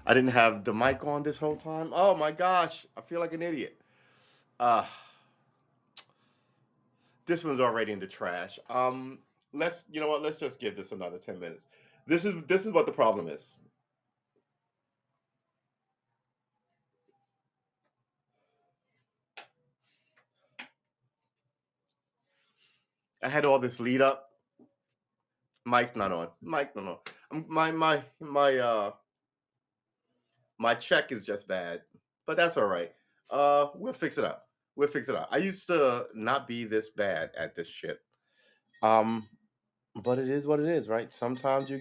I didn't have the mic on this whole time. Oh my gosh, I feel like an idiot. Uh, this one's already in the trash. Let's you know what? Let's just give this another 10 minutes. This is what the problem is. I had all this lead up. Mic's not on. Mic not on. My check is just bad, but that's all right. We'll fix it up. We'll fix it up. I used to not be this bad at this shit. Um, but it is what it is, right? Sometimes you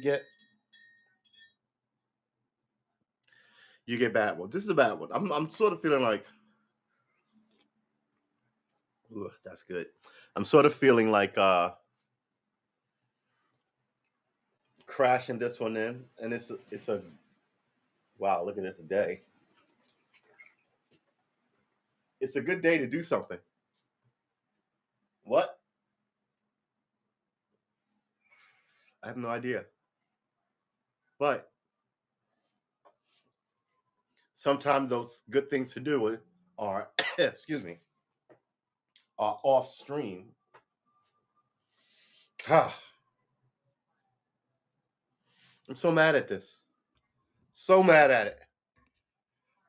get bad ones. This is a bad one. I'm sort of feeling like, ooh, that's good. I'm sort of feeling like crashing this one in, and it's a wow. Look at this day. It's a good day to do something. What? I have no idea. But sometimes those good things to do are, excuse me, are off stream. I'm so mad at this. So mad at it.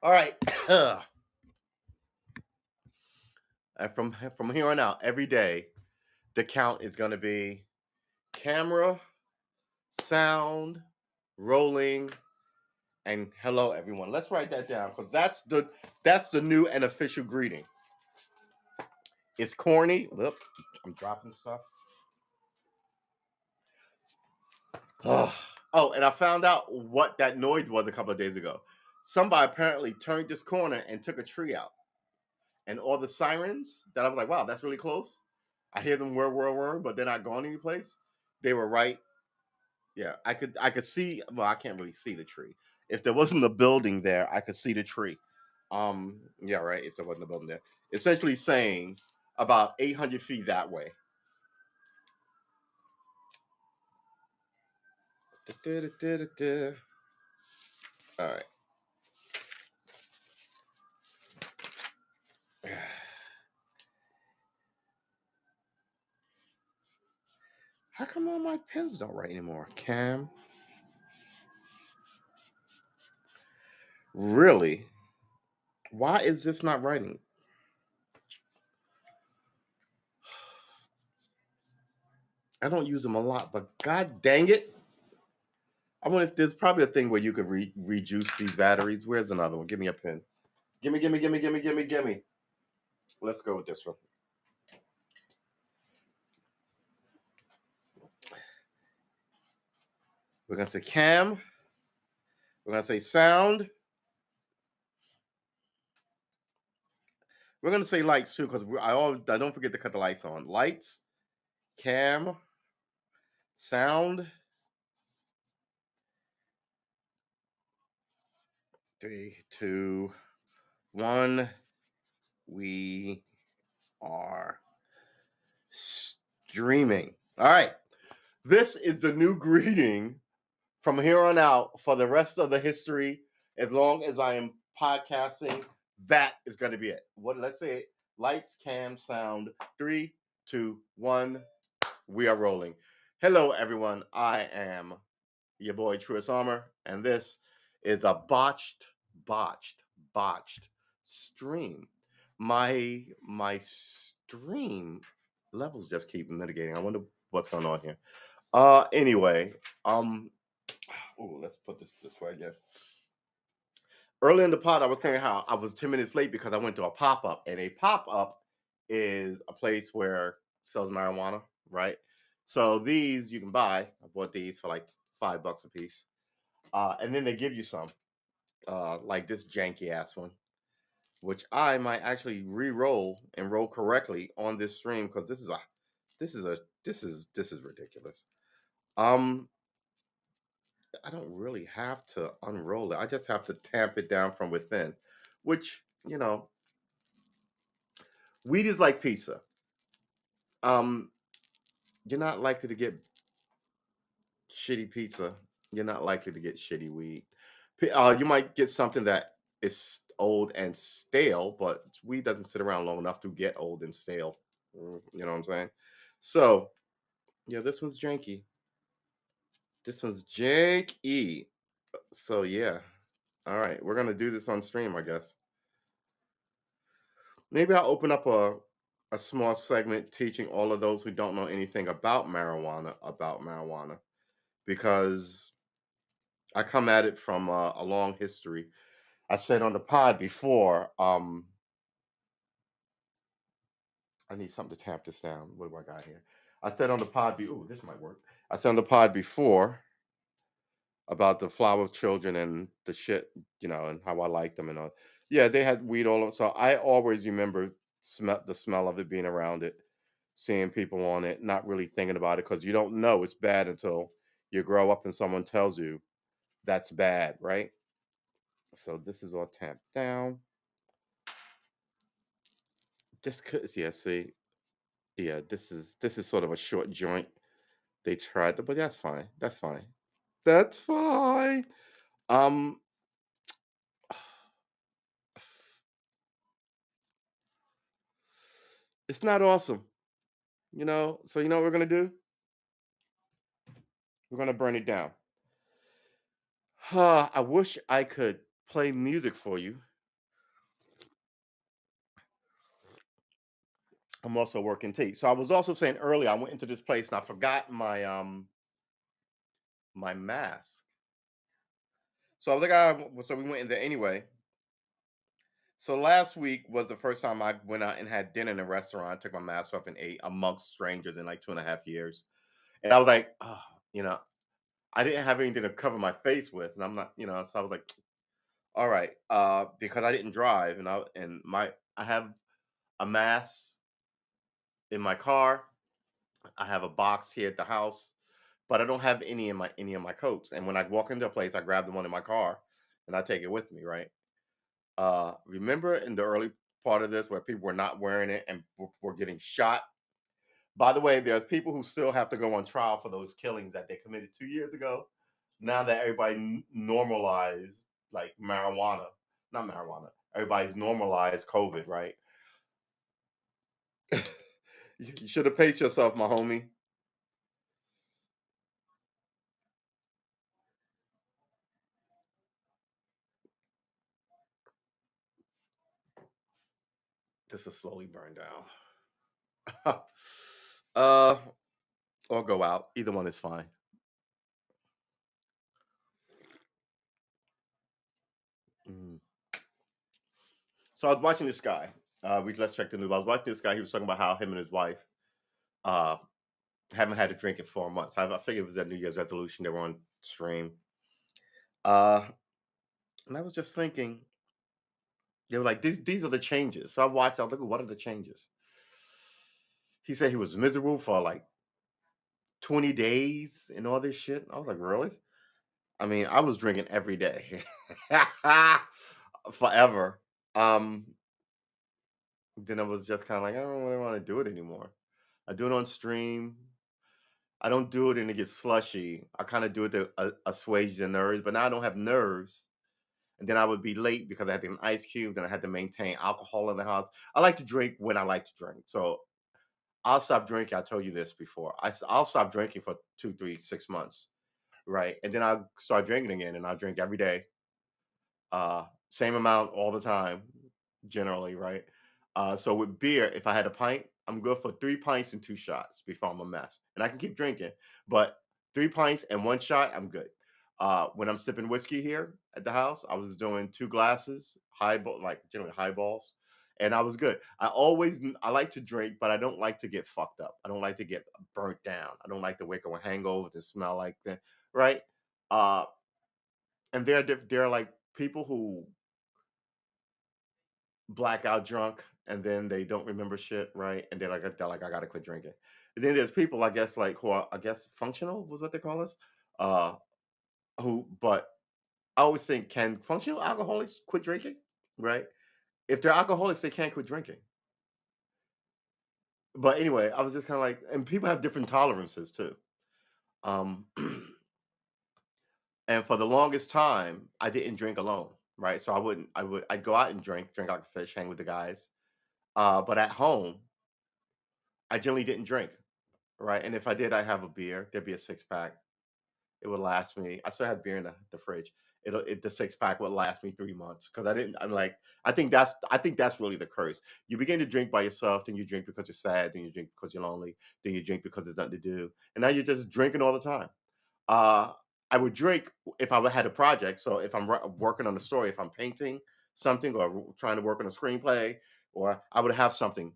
All right. And from here on out, every day, the count is going to be camera, sound, rolling, and hello everyone. Let's write that down because that's the new and official greeting. It's corny. Whoop, I'm dropping stuff. Oh, and I found out what that noise was a couple of days ago. Somebody apparently turned this corner and took a tree out, and all the sirens that I was like, wow, that's really close. I hear them whir, but they're not going anyplace. They were right. Yeah, I could see. Well, I can't really see the tree. If there wasn't a building there, I could see the tree. Yeah, right. If there wasn't a building there, essentially saying about 800 feet that way. All right. How come all my pens don't write anymore? Cam, really? Why is this not writing? I don't use them a lot, but god dang it. I wonder if there's probably a thing where you could rejuice these batteries. Where's another one? Give me a pen. Gimme. Let's go with this one. We're gonna say cam. We're gonna say sound. We're gonna say lights too, because I don't forget to cut the lights on. Lights, cam, sound. 3, 2, 1. We are streaming. All right. This is the new greeting from here on out for the rest of the history. As long as I am podcasting, that is going to be it. What? Let's say lights, cam, sound. 3, 2, 1. We are rolling. Hello, everyone. I am your boy Truist Armor, and this is a botched stream. My stream levels just keep mitigating. I wonder what's going on here. Anyway, um, let's put this way again. Early in the pod, I was saying how I was 10 minutes late because I went to a pop up, and a pop up is a place where sells marijuana, right? So these you can buy. I bought these for like $5 a piece, and then they give you some, like this janky ass one, which I might actually re-roll and roll correctly on this stream because this is ridiculous. Um, I don't really have to unroll it. I just have to tamp it down from within, which weed is like pizza. Um, you're not likely to get shitty pizza. You're not likely to get shitty weed. You might get something that is old and stale, but weed doesn't sit around long enough to get old and stale. You know what I'm saying? So yeah, this one's janky. This one's janky. So yeah. All right, we're gonna do this on stream, I guess. Maybe I'll open up a small segment teaching all of those who don't know anything about marijuana because I come at it from a long history. I said on the pod before, I need something to tap this down. What do I got here? I said on the pod, ooh, this might work. I said on the pod before about the flower children and the shit, and how I like them and all. Yeah, they had weed all over. So I always remember the smell of it being around it, seeing people on it, not really thinking about it because you don't know it's bad until you grow up and someone tells you that's bad, right? So this is all tapped down. Just cause, yeah, see, yeah, this is sort of a short joint. They tried, but that's fine. That's fine. That's fine. Um, it's not awesome, So you know what we're gonna do? We're gonna burn it down. I wish I could play music for you. I'm also working tea. So I was also saying earlier, I went into this place and I forgot my mask. So I was like, so we went in there anyway. So last week was the first time I went out and had dinner in a restaurant. Took my mask off and ate amongst strangers in like 2.5 years. And I was like, oh, you know, I didn't have anything to cover my face with, and I'm not, so I was like, all right, because I didn't drive, I have a mask in my car. I have a box here at the house, but I don't have any of my coats. And when I walk into a place, I grab the one in my car and I take it with me, right? Remember in the early part of this where people were not wearing it and were getting shot. By the way, there's people who still have to go on trial for those killings that they committed 2 years ago. Now that everybody normalized like marijuana, not marijuana, everybody's normalized COVID, right? You should have paced yourself, my homie. This will slowly burn down. uh, or go out. Either one is fine. Mm. So I was watching this guy. Let's check the news. I was watching this guy. He was talking about how him and his wife uh, haven't had a drink in 4 months. I figured it was that New Year's resolution. They were on stream. Uh, and I was just thinking, they were like, these are the changes. So I watched, I was like, what are the changes? He said he was miserable for like 20 days and all this shit. I was like, really? I mean, I was drinking every day. Forever. Um, then I was just kind of like, I don't really want to do it anymore. I do it on stream. I don't do it and it gets slushy. I kind of do it to assuage the nerves, but now I don't have nerves. And then I would be late because I had to get an ice cube. Then I had to maintain alcohol in the house. I like to drink when I like to drink. So I'll stop drinking. I told you this before. I'll stop drinking for 2, 3, 6 months, right? And then I'll start drinking again, and I'll drink every day, same amount all the time, generally, right? So with beer, if I had a pint, I'm good for 3 pints and 2 shots before I'm a mess, and I can keep drinking. But 3 pints and 1 shot, I'm good. When I'm sipping whiskey here at the house, I was doing 2 glasses, highball, like generally highballs, and I was good. I like to drink, but I don't like to get fucked up. I don't like to get burnt down. I don't like to wake up with hangovers and smell like that, right? Uh, and they're like people who blackout drunk and then they don't remember shit, right? And they're like, I gotta quit drinking. And then there's people, I guess, like who are, I guess, functional was what they call us. Uh, but I always think, can functional alcoholics quit drinking? Right? If they're alcoholics, they can't quit drinking. But anyway, I was just kind of like, and people have different tolerances too. Um, And for the longest time, I didn't drink alone, right? So I wouldn't. I'd go out and drink like a fish, hang with the guys. But at home, I generally didn't drink, right? And if I did, I'd have a beer. There'd be a six pack. It would last me. I still have beer in the fridge. The six pack would last me 3 months because I didn't. I'm like, I think that's really the curse. You begin to drink by yourself, then you drink because you're sad, then you drink because you're lonely, then you drink because there's nothing to do, and now you're just drinking all the time. Uh, I would drink if I had a project. So if I'm working on a story, if I'm painting something or trying to work on a screenplay, or I would have something,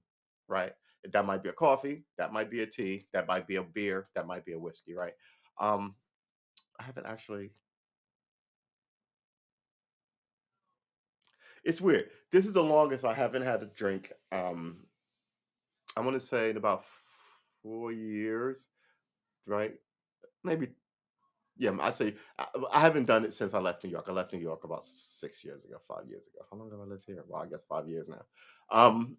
right? That might be a coffee, that might be a tea, that might be a beer, that might be a whiskey, right? Um, I haven't actually. It's weird. This is the longest I haven't had a drink. I want to say in about 4 years, right? Maybe. Yeah, I say I haven't done it since I left New York. I left New York about 6 years ago, 5 years ago. How long have I lived here? Well, I guess 5 years now. Um,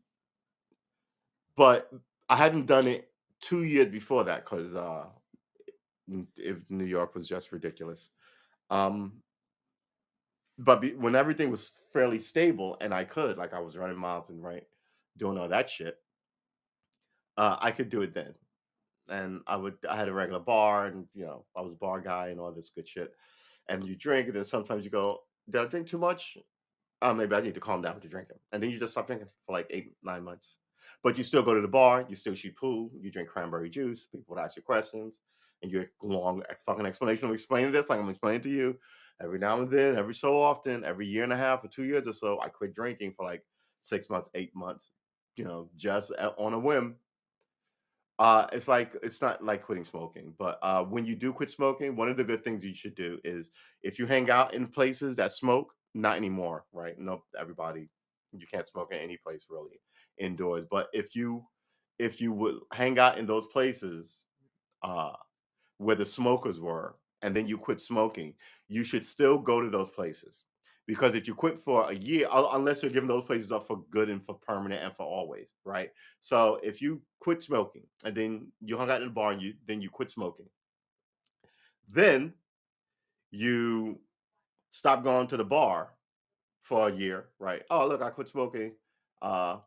but I hadn't done it 2 years before that because if New York was just ridiculous. Um, but when everything was fairly stable and I could, like I was running miles and right, doing all that shit, I could do it then. And I had a regular bar and I was a bar guy and all this good shit. And you drink, and then sometimes you go, did I drink too much? Maybe I need to calm down with the drinking. And then you just stop drinking for like 8, 9 months. But you still go to the bar, you still shoot pool, you drink cranberry juice, people would ask you questions, and you long fucking explanation of explaining this, like I'm explaining to you. Every now and then, every so often, every year and a half or 2 years or so, I quit drinking for like 6 months, 8 months, just on a whim. It's like it's not like quitting smoking, but when you do quit smoking, one of the good things you should do is if you hang out in places that smoke, not anymore, right? Nope, everybody, you can't smoke in any place really indoors. But if you would hang out in those places, uh, where the smokers were, and then you quit smoking, you should still go to those places. Because if you quit for a year, unless you're giving those places up for good and for permanent and for always, right? So if you quit smoking and then you hung out in the bar and you quit smoking, then you stop going to the bar for a year, right? Oh, look, I quit smoking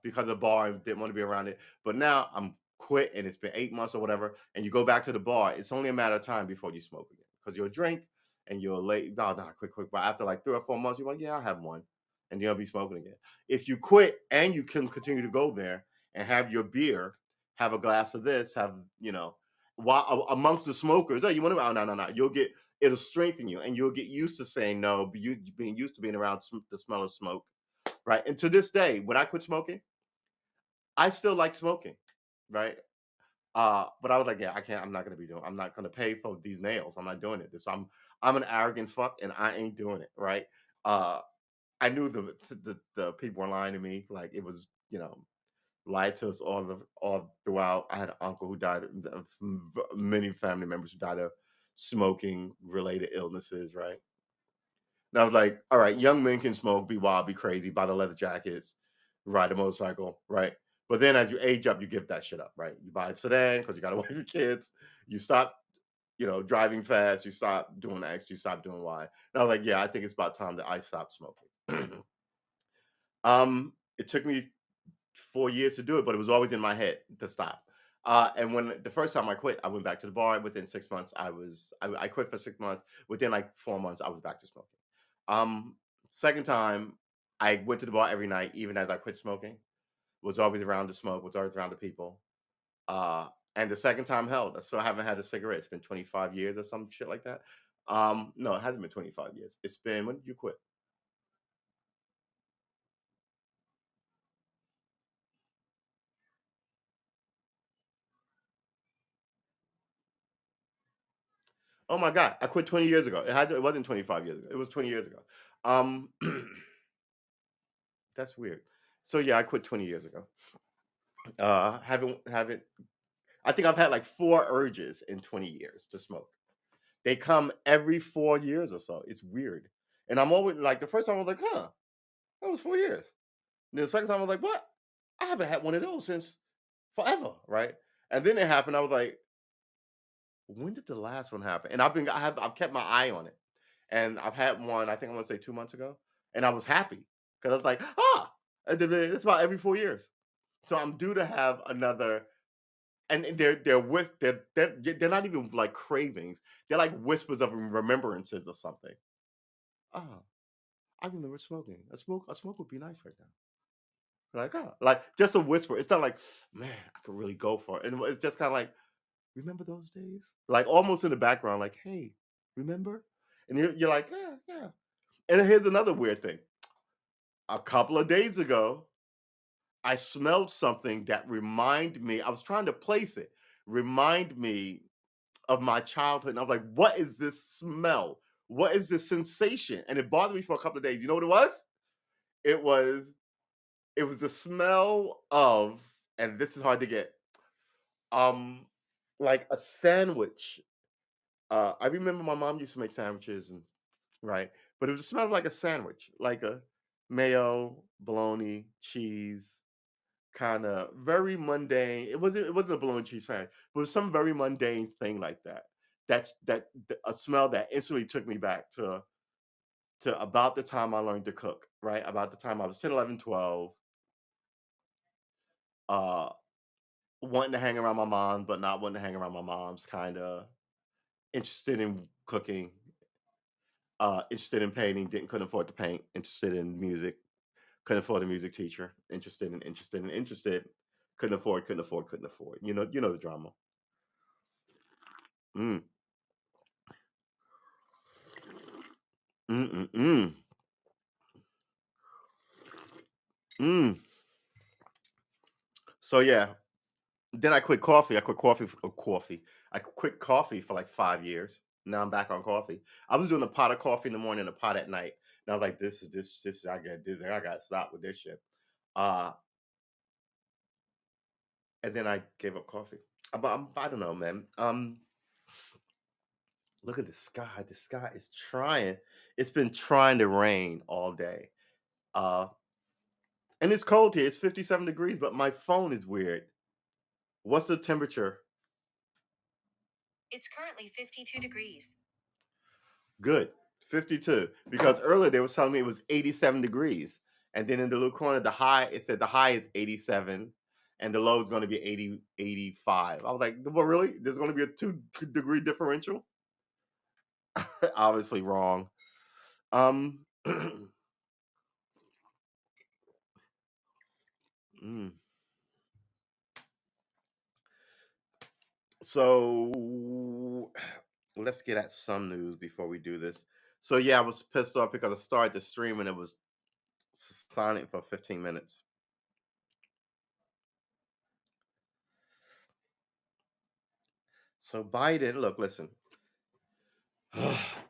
because of the bar and didn't want to be around it. But now I'm quit and it's been 8 months or whatever, and you go back to the bar. It's only a matter of time before you smoke again because you'll drink and you'll late. No, no, quick, quick. But after like 3 or 4 months, you're like, yeah, I'll have one, and you'll be smoking again. If you quit and you can continue to go there and have your beer, have a glass of this, have while amongst the smokers, oh, you want to? Oh, no, no, no. It'll strengthen you and you'll get used to saying no, you being used to being around the smell of smoke, right? And to this day, when I quit smoking, I still like smoking, right? But I was like, yeah, I can't. I'm not gonna pay for these nails. I'm not doing it. I'm an arrogant fuck, and I ain't doing it, right? Uh, I knew the people were lying to me. Like it was, lied to us all throughout. I had an uncle who died of many family members who died of smoking related illnesses, right? And I was like, all right, young men can smoke, be wild, be crazy, buy the leather jackets, ride a motorcycle, right? But then as you age up, you give that shit up, right? You buy a sedan because you got to wait for kids. You stop, driving fast. You stop doing X. You stop doing Y. And I was like, yeah, I think it's about time that I stop smoking. It took me 4 years to do it, but it was always in my head to stop. And when the first time I quit, I went back to the bar. Within 6 months, I quit for 6 months. Within like 4 months, I was back to smoking. Um, Second time, I went to the bar every night, even as I quit smoking. Was always around the smoke. Was always around the people. Uh, and the second time, hell, I still haven't had a cigarette. It's been 25 years or some shit like that. No, it hasn't been 25 years. It's been when did you quit? Oh my god, I quit 20 years ago. It wasn't 25 years ago. It was 20 years ago. Um, that's weird. So yeah, I quit 20 years ago. Haven't. I think I've had like 4 urges in 20 years to smoke. They come every 4 years or so. It's weird, and I'm always like the first time I was like, huh, that was 4 years. And then the second time I was like, what? I haven't had one of those since forever, right? And then it happened. I was like, when did the last one happen? And I've kept my eye on it. and I've had one. I think I want to say 2 months ago, and I was happy because I was like, ah, it's about every 4 years. So I'm due to have another, and they're not even like cravings. They're like whispers of remembrances or something. Ah, I remember smoking. A smoke would be nice right now. Like, like just a whisper. It's not like, man, I could really go for it. And it's just kind of like, remember those days? Like almost in the background, like, hey, remember? And you're like, yeah, yeah. And here's another weird thing. A couple of days ago, I smelled something that remind me. I was trying to place it, remind me of my childhood. And I was like, what is this smell? What is this sensation? And it bothered me for a couple of days. You know what it was? It was it was the smell of, and this is hard to get, um, like a sandwich. I remember my mom used to make sandwiches, and right, but it was smelled like a sandwich, like a mayo, bologna, cheese, kind of very mundane. It wasn't a bologna cheese sandwich, but it was some very mundane thing like that. A smell that instantly took me back to about the time I learned to cook, right? About the time I was 10, 11, 12, uh, wanting to hang around my mom, but not wanting to hang around my mom's kind of interested in cooking, interested in painting, didn't couldn't afford to paint, interested in music, couldn't afford a music teacher, interested, couldn't afford. You know the drama. Mm, mm, mm, mm, mm. So yeah, then I quit coffee. I quit coffee. Coffee. I quit coffee for like 5 years. Now I'm back on coffee. I was doing a pot of coffee in the morning, a pot at night. And I was like, this. I got this. I got to stop with this shit. Uh, and then I gave up coffee. I don't know, man. Look at the sky. The sky is trying. It's been trying to rain all day. Uh, and it's cold here. It's 57 degrees, but my phone is weird. What's the temperature? It's currently 52 degrees. Good. 52. Because earlier they was telling me it was 87 degrees. And then in the little corner, it said the high is 87 and the low is going to be 80, 85. I was like, well, really? There's going to be a 2 degree differential? Obviously wrong. Um, mm. So let's get at some news before we do this. So yeah, I was pissed off because I started the stream and it was silent for 15 minutes. So Biden, look, listen.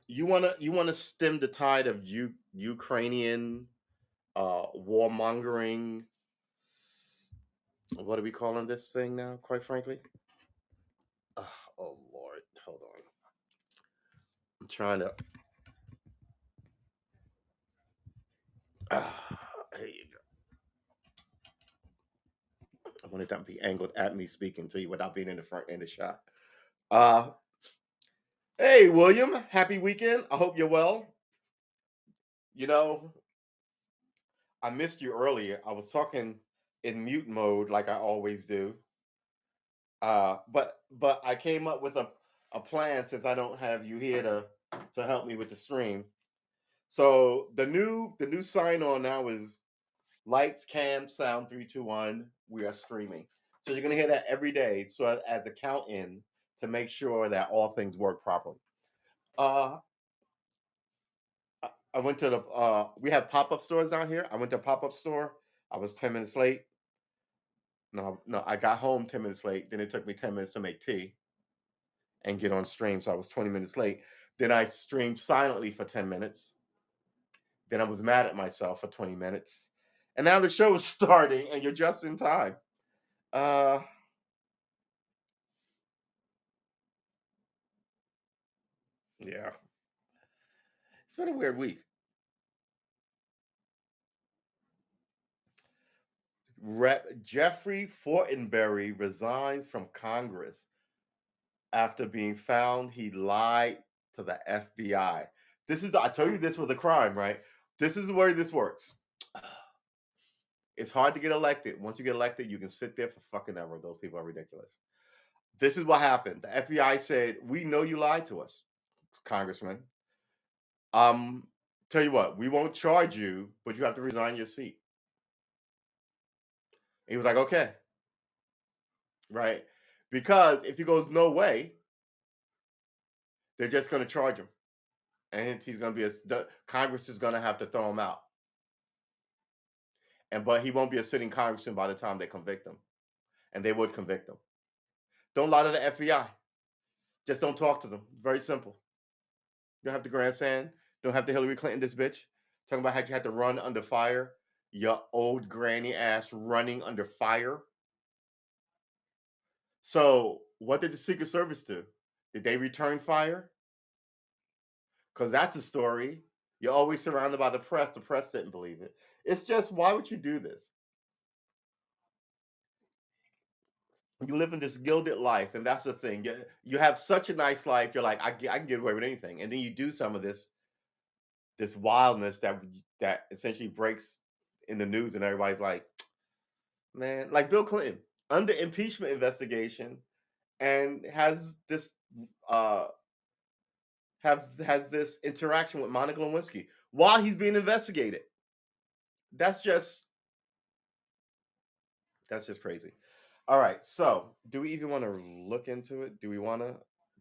You wanna stem the tide of Ukrainian warmongering. What are we calling this thing now? Quite frankly, oh Lord, hold on. I'm trying to. Here you go. I wanted that to be angled at me speaking to you without being in the front end of the shot. Uh, hey William, happy weekend. I hope you're well. You know, I missed you earlier. I was talking in mute mode like I always do. But I came up with a plan since I don't have you here to help me with the stream. So the new sign on now is lights, cam, sound, 3, 2, 1. We are streaming. So you're gonna hear that every day. So as a count in to make sure that all things work properly. Uh, I went to the we have pop up stores down here. I went to a pop up store. I was 10 minutes late. No, no, I got home 10 minutes late. Then it took me 10 minutes to make tea and get on stream. So I was 20 minutes late. Then I streamed silently for 10 minutes. Then I was mad at myself for 20 minutes. And now the show is starting and you're just in time. Uh yeah. It's been a weird week. Rep Jeffrey Fortenberry resigns from Congress after being found he lied to the FBI. I tell you this was a crime, right? This is the way this works. It's hard to get elected. Once you get elected, you can sit there for fucking ever. Those people are ridiculous. This is what happened. The FBI said, "We know you lied to us, Congressman. Um, tell you what, we won't charge you, but you have to resign your seat." He was like, "Okay." Right? Because if he goes no way, they're just going to charge him, and he's going to be Congress is going to have to throw him out, but he won't be a sitting congressman by the time they convict him, and they would convict him. Don't lie to the FBI. Just don't talk to them. Very simple. You don't have to grandstand. Don't have to Hillary Clinton this bitch. Talking about how you had to run under fire. Your old granny ass running under fire. So what did the Secret Service do? Did they return fire? Because that's a story. You're always surrounded by the press. The press didn't believe it. It's just, why would you do this? You live in this gilded life, and that's the thing. You have such a nice life. You're like, I can get away with anything, and then you do some of this wildness that essentially breaks in the news, and everybody's like, man, like Bill Clinton under impeachment investigation, and uh has this interaction with Monica Lewinsky while he's being investigated. That's just That's just crazy. All right. So, do we even want to look into it? Do we want to?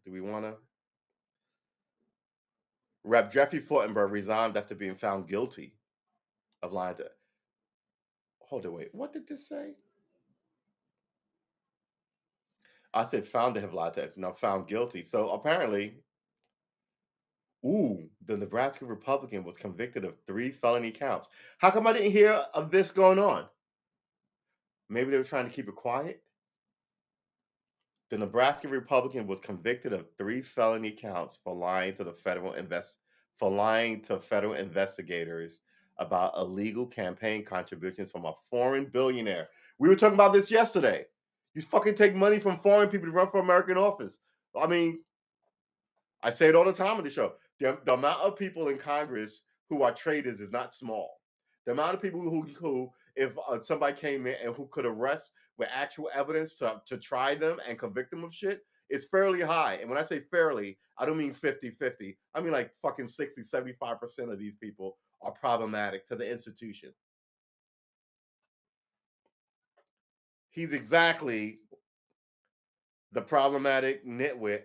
Do we want to? Rep. Jeffrey Fortenberg resigned after being found guilty of lying to. Hold on, wait. What did this say? I said found to have lied to. No, found guilty. So apparently, the Nebraska Republican was convicted of 3 felony counts. How come I didn't hear of this going on? Maybe they were trying to keep it quiet. The Nebraska Republican was convicted of 3 felony counts for lying to federal investigators about illegal campaign contributions from a foreign billionaire. We were talking about this yesterday. You fucking take money from foreign people to run for American office. I mean, I say it all the time on the show. The amount of people in Congress who are traitors is not small. The amount of people who if somebody came in and who could arrest with actual evidence to try them and convict them of shit is fairly high. And when I say fairly, I don't mean 50-50. I mean like fucking 60-75% of these people are problematic to the institution. He's exactly the problematic nitwit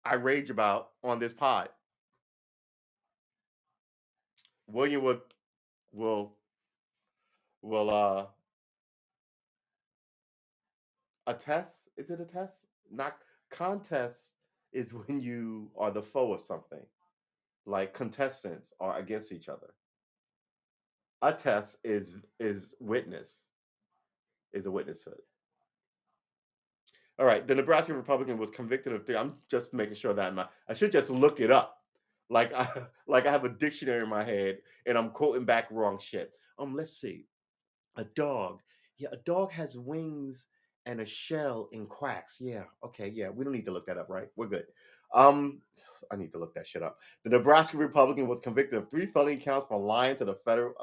I rage about on this pod. William will will attest. Is it a test? Not contest is when you are the foe of something. Like contestants are against each other. A test is witness, is a witnesshood. All right, the Nebraska Republican was convicted of three. I'm just making sure that I should just look it up. Like I like I have a dictionary in my head and I'm quoting back wrong shit. Let's see. A dog. Yeah, a dog has wings and a shell and quacks. Yeah. Okay. Yeah. We don't need to look that up, right? We're good. Um, I need to look that shit up. The Nebraska Republican was convicted of 3 felony counts for lying to federal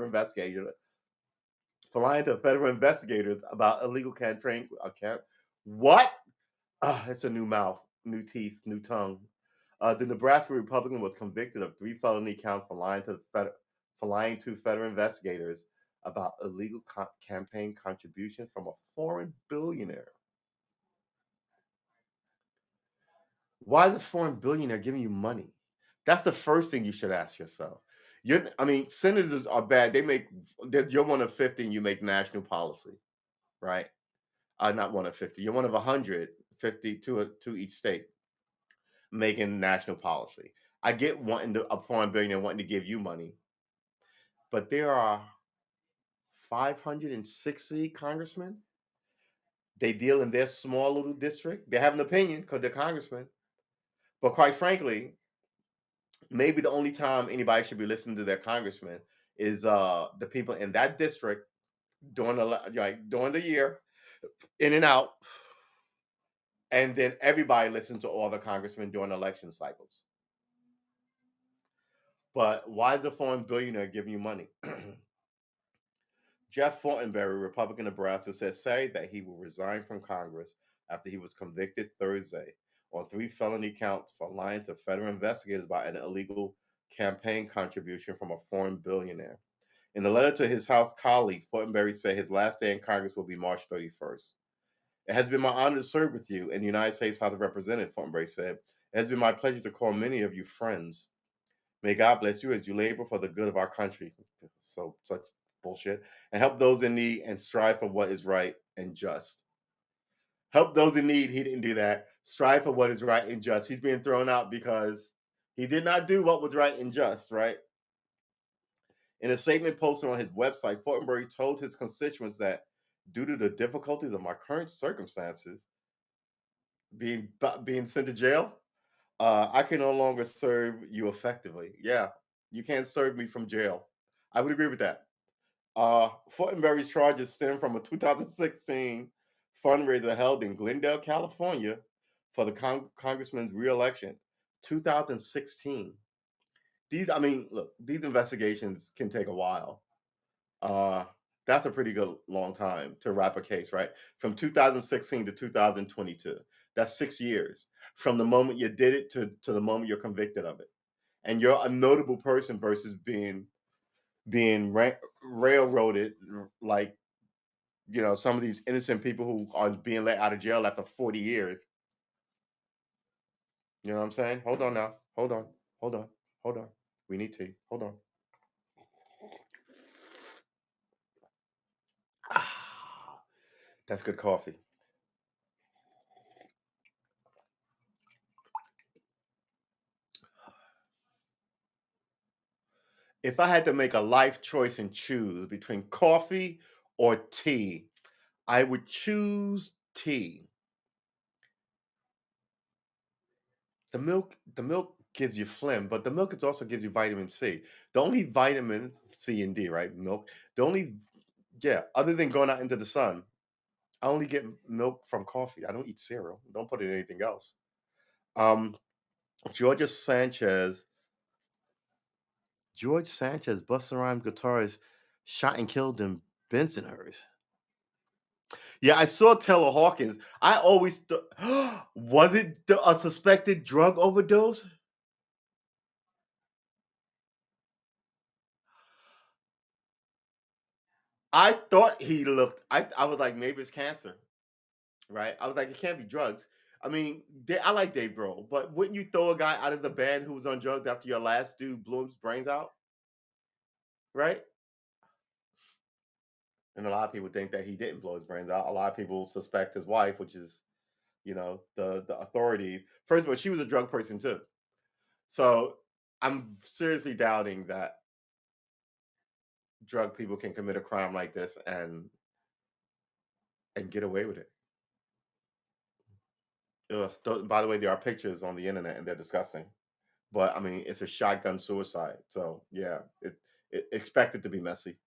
investigators about illegal campaign account. What? It's a new mouth, new teeth, new tongue. The Nebraska Republican was convicted of 3 felony counts for lying to federal investigators about illegal campaign contributions from a foreign billionaire. Why is a foreign billionaire giving you money? That's the first thing you should ask yourself. I mean, senators are bad. You're one of 50 and you make national policy, right? Not one of 50. You're one of 150 to each state making national policy. I get a foreign billionaire wanting to give you money, but there are 560 congressmen. They deal in their small little district. They have an opinion because they're congressmen. But quite frankly, maybe the only time anybody should be listening to their congressman is the people in that district during the year, in and out, and then everybody listens to all the congressmen during election cycles. But why is a foreign billionaire giving you money? Jeff Fortenberry, Republican Nebraska, said Saturday that he will resign from Congress after he was convicted Thursday on three felony counts for lying to federal investigators about an illegal campaign contribution from a foreign billionaire. In a letter to his House colleagues, Fortenberry said his last day in Congress will be March 31st. It has been my honor to serve with you in the United States House of Representatives, Fortenberry said. It has been my pleasure to call many of you friends. May God bless you as you labor for the good of our country. So such bullshit. And help those in need and strive for what is right and just. Help those in need. He didn't do that. Strive for what is right and just. He's being thrown out because he did not do what was right and just, right? In a statement posted on his website, Fortenberry told his constituents that due to the difficulties of my current circumstances, being sent to jail, I can no longer serve you effectively. Yeah, you can't serve me from jail. I would agree with that. Fortenberry's charges stem from a 2016 fundraiser held in Glendale, California, for the congressman's reelection. 2016. I mean, look, these investigations can take a while. Uh, that's a pretty good long time to wrap a case, right? From 2016 to 2022. That's 6 years from the moment you did it to the moment you're convicted of it. And you're a notable person versus being railroaded like some of these innocent people who are being let out of jail after 40 years. You know what I'm saying? Hold on now. Hold on. Hold on. Hold on. We need tea. Hold on. Ah, that's good coffee. If I had to make a life choice and choose between coffee or tea, I would choose tea. The milk gives you phlegm, but the milk is also gives you vitamin C. The only vitamins C and D, right? Milk. The only Yeah, other than going out into the sun, I only get milk from coffee. I don't eat cereal. Don't put it in anything else. Um, Georgia Sanchez, George Sanchez, Busta Rhymes guitarist, shot and killed in Bensonhurst. Yeah, I saw Taylor Hawkins. I always was it a suspected drug overdose? I thought he looked. I was like, maybe it's cancer, right? I was like, it can't be drugs. I mean, I like Dave Grohl, but wouldn't you throw a guy out of the band who was on drugs after your last dude blew his brains out, right? And a lot of people think that he didn't blow his brains out. A lot of people suspect his wife, which is, the authorities. First of all, she was a drug person too. So I'm seriously doubting that drug people can commit a crime like this and get away with it. Ugh, by the way, there are pictures on the internet and they're disgusting. But I mean, it's a shotgun suicide. So yeah, it expect it to be messy.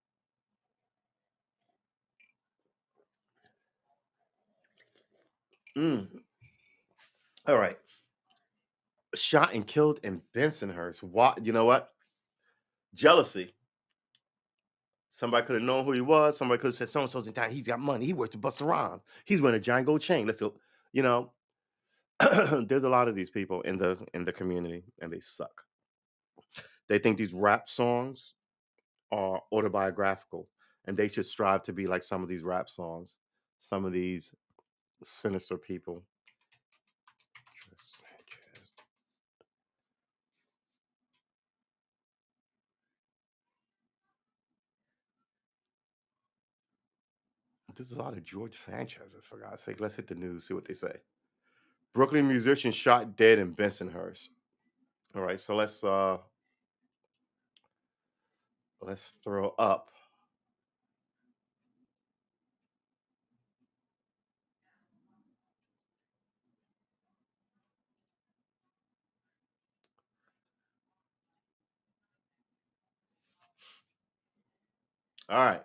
Mm. All right. Shot and killed in Bensonhurst. What? You know what? Jealousy. Somebody could have known who he was. Somebody could have said so and so's in town. He's got money. He works to Busta Rhymes. He's wearing a giant gold chain. Let's go. You know, there's a lot of these people in the community, and they suck. They think these rap songs are autobiographical, and they should strive to be like some of these rap songs. Some of these sinister people. There's a lot of George Sanchez's, for God's sake. Let's hit the news, see what they say. Brooklyn musician shot dead in Bensonhurst. All right, so let's throw up. All right.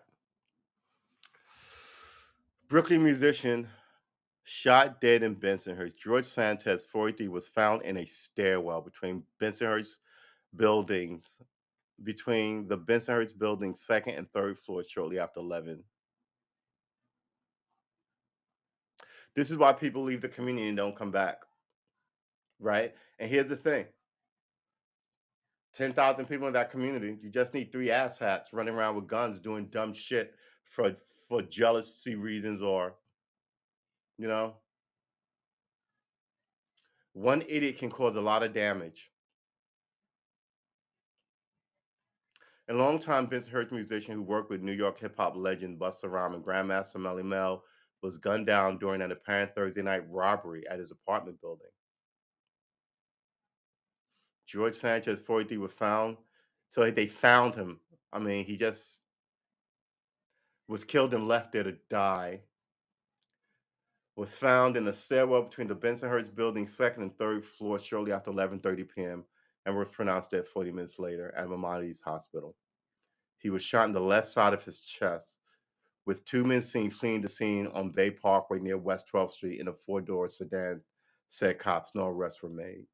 Brooklyn musician shot dead in Bensonhurst. George Sanchez, 43, was found in a stairwell between Bensonhurst buildings between the Bensonhurst building's second and third floors shortly after 11. This is why people leave the community and don't come back, right? And here's the thing: 10,000 people in that community, you just need three asshats running around with guns doing dumb shit for for jealousy reasons, or you know, one idiot can cause a lot of damage. A longtime Bensonhurst musician who worked with New York hip hop legend Busta Rhymes and Grandmaster Melly Mel was gunned down during an apparent Thursday night robbery at his apartment building. George Sanchez, 43, was found. So they found him. I mean, he just was killed and left there to die. Was found in a stairwell between the Bensonhurst building's second and third floor shortly after 11:30 p.m. and was pronounced dead 40 minutes later at Maimonides Hospital. He was shot in the left side of his chest, with two men seen fleeing the scene on Bay Parkway near West 12th Street in a four-door sedan, said cops. No arrests were made.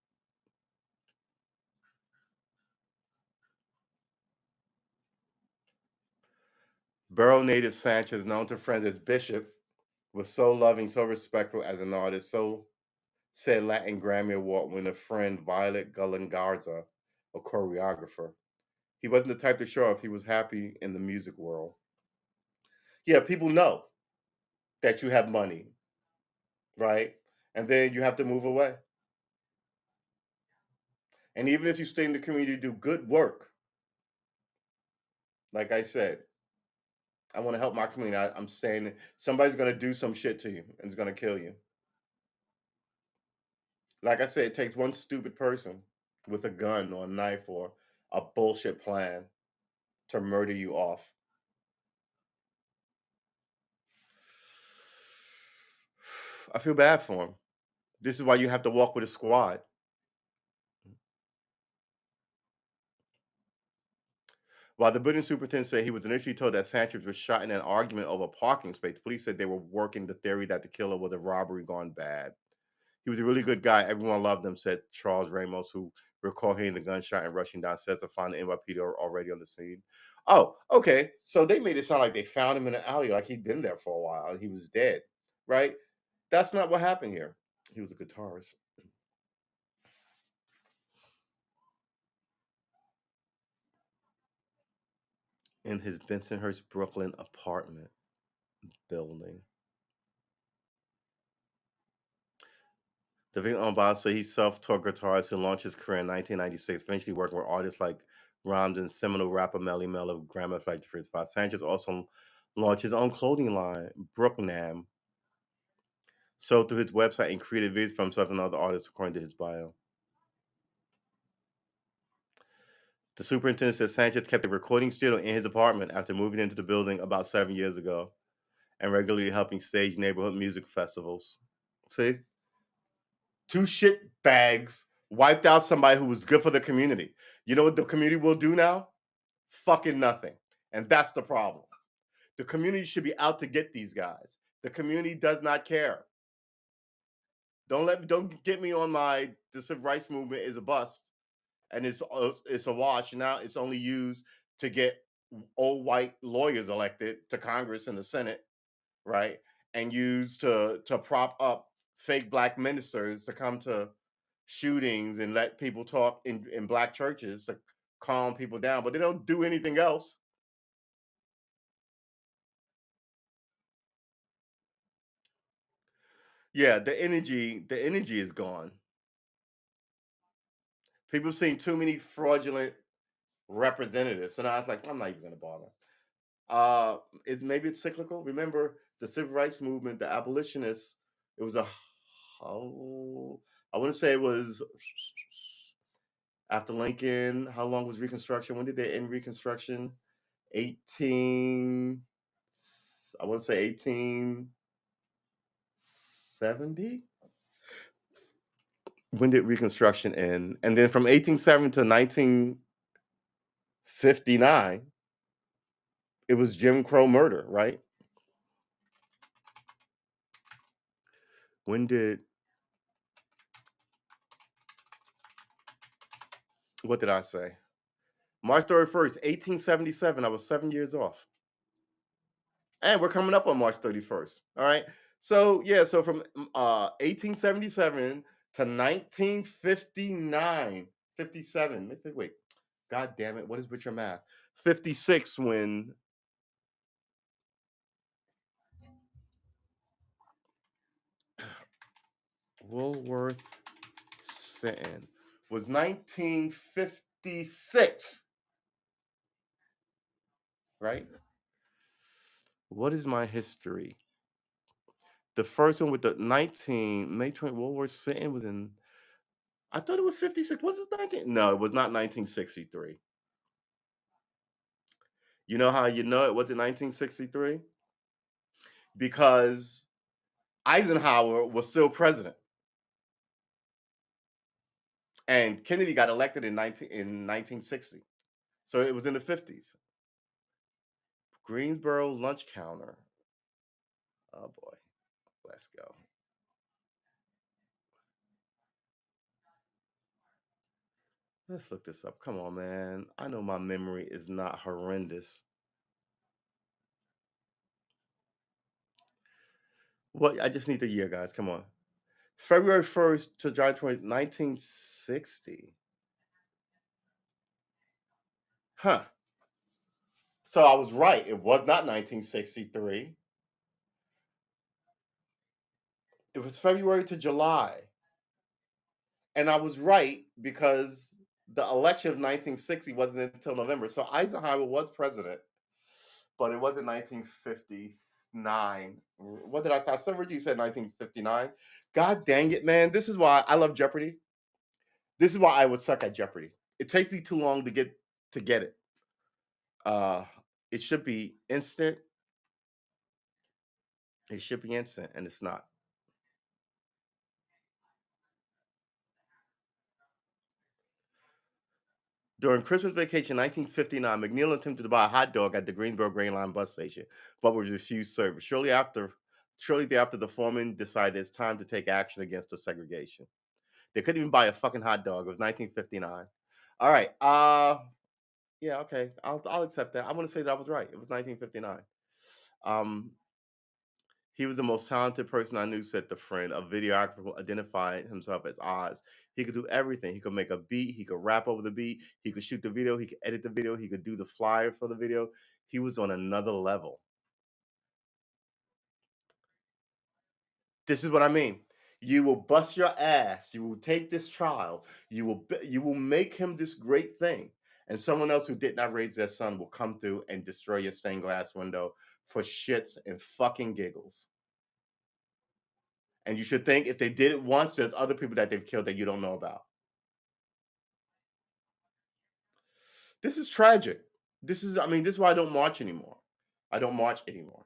Borough native Sanchez, known to friends as Bishop, was so loving, so respectful as an artist, so said Latin Grammy Award winner friend Violet Garza, a choreographer. He wasn't the type to show off. He was happy in the music world. Yeah, people know that you have money, right? And then you have to move away. And even if you stay in the community, do good work. Like I said, I want to help my community. I'm saying somebody's going to do some shit to you and it's going to kill you. Like I said, it takes one stupid person with a gun or a knife or a bullshit plan to murder you off. I feel bad for him. This is why you have to walk with a squad. While the building superintendent said he was initially told that Sanchez was shot in an argument over a parking space, police said they were working the theory that the killer was a robbery gone bad. He was a really good guy. Everyone loved him, said Charles Ramos, who recalled hearing the gunshot and rushing downstairs to find the NYPD already on the scene. Oh, okay. So they made it sound like they found him in an alley, like he'd been there for a while and he was dead, right? That's not what happened here. He was a guitarist. In his Bensonhurst, Brooklyn apartment building. The victim on Bob said he's self-taught guitarist who launched his career in 1996, eventually working with artists like Ramden, seminal rapper Melly Mel of Grandma Flight to Fritz Five. Sanchez also launched his own clothing line, Brooknam, sold through his website and created videos for himself and other artists, according to his bio. The superintendent said Sanchez kept a recording studio in his apartment after moving into the building about 7 years ago and regularly helping stage neighborhood music festivals. See? Two shit bags wiped out somebody who was good for the community. You know what the community will do now? Fucking nothing. And that's the problem. The community should be out to get these guys. The community does not care. Don't get me on the civil rights movement is a bust and it's a wash. Now it's only used to get old white lawyers elected to Congress and the Senate, right? And used to prop up fake black ministers to come to shootings and let people talk in black churches to calm people down, but they don't do anything else. Yeah, the energy is gone. People have seen too many fraudulent representatives. So now it's like, I'm not even gonna bother. Maybe it's cyclical. Remember the civil rights movement, the abolitionists, it was a how I wouldn't say it was after Lincoln. How long was Reconstruction? When did they end Reconstruction? 18 I want to say 1870. When did Reconstruction end? And then from 1870 to 1959, it was Jim Crow murder, right? When did what did I say? March 31st, 1877. I was 7 years off. And we're coming up on March 31st. All right. So yeah, so from 1877 to 1959, 57. Wait, god damn it, what is with your math? 56 when Woolworth Sinton was 1956, right? What is my history? The first one with the 19 May 20 Woolworth Sinton was in, I thought it was 56. Was it 19? No, it was not 1963. You know how you know it was in 1963? Because Eisenhower was still president and Kennedy got elected in 1960. So it was in the 50s. Greensboro lunch counter. Oh boy. Let's go. Let's look this up. Come on, man. I know my memory is not horrendous. Well, I just need the year, guys. Come on. February 1st to July 20th, 1960. Huh. So I was right. It was not 1963. It was February to July. And I was right because the election of 1960 wasn't until November. So Eisenhower was president, but it wasn't 1959. What did I say? I said you said 1959. God dang it, man. This is why I love Jeopardy. This is why I would suck at Jeopardy. It takes me too long to get it. Uh it should be instant. It should be instant, and it's not. During Christmas vacation 1959, McNeil attempted to buy a hot dog at the Greensboro Grain Line bus station, but was refused service. Shortly thereafter, the foreman decided it's time to take action against the segregation. They couldn't even buy a fucking hot dog. It was 1959. All right. Yeah, okay. I'll accept that. I want to say that I was right. It was 1959. Um, he was the most talented person I knew, said the friend. A videographer who identified himself as Oz. He could do everything. He could make a beat. He could rap over the beat. He could shoot the video. He could edit the video. He could do the flyers for the video. He was on another level. This is what I mean. You will bust your ass. You will take this child. You will make him this great thing, and someone else who did not raise their son will come through and destroy your stained glass window for shits and fucking giggles. And you should think if they did it once, there's other people that they've killed that you don't know about. This is tragic. This is why I don't march anymore. I don't march anymore.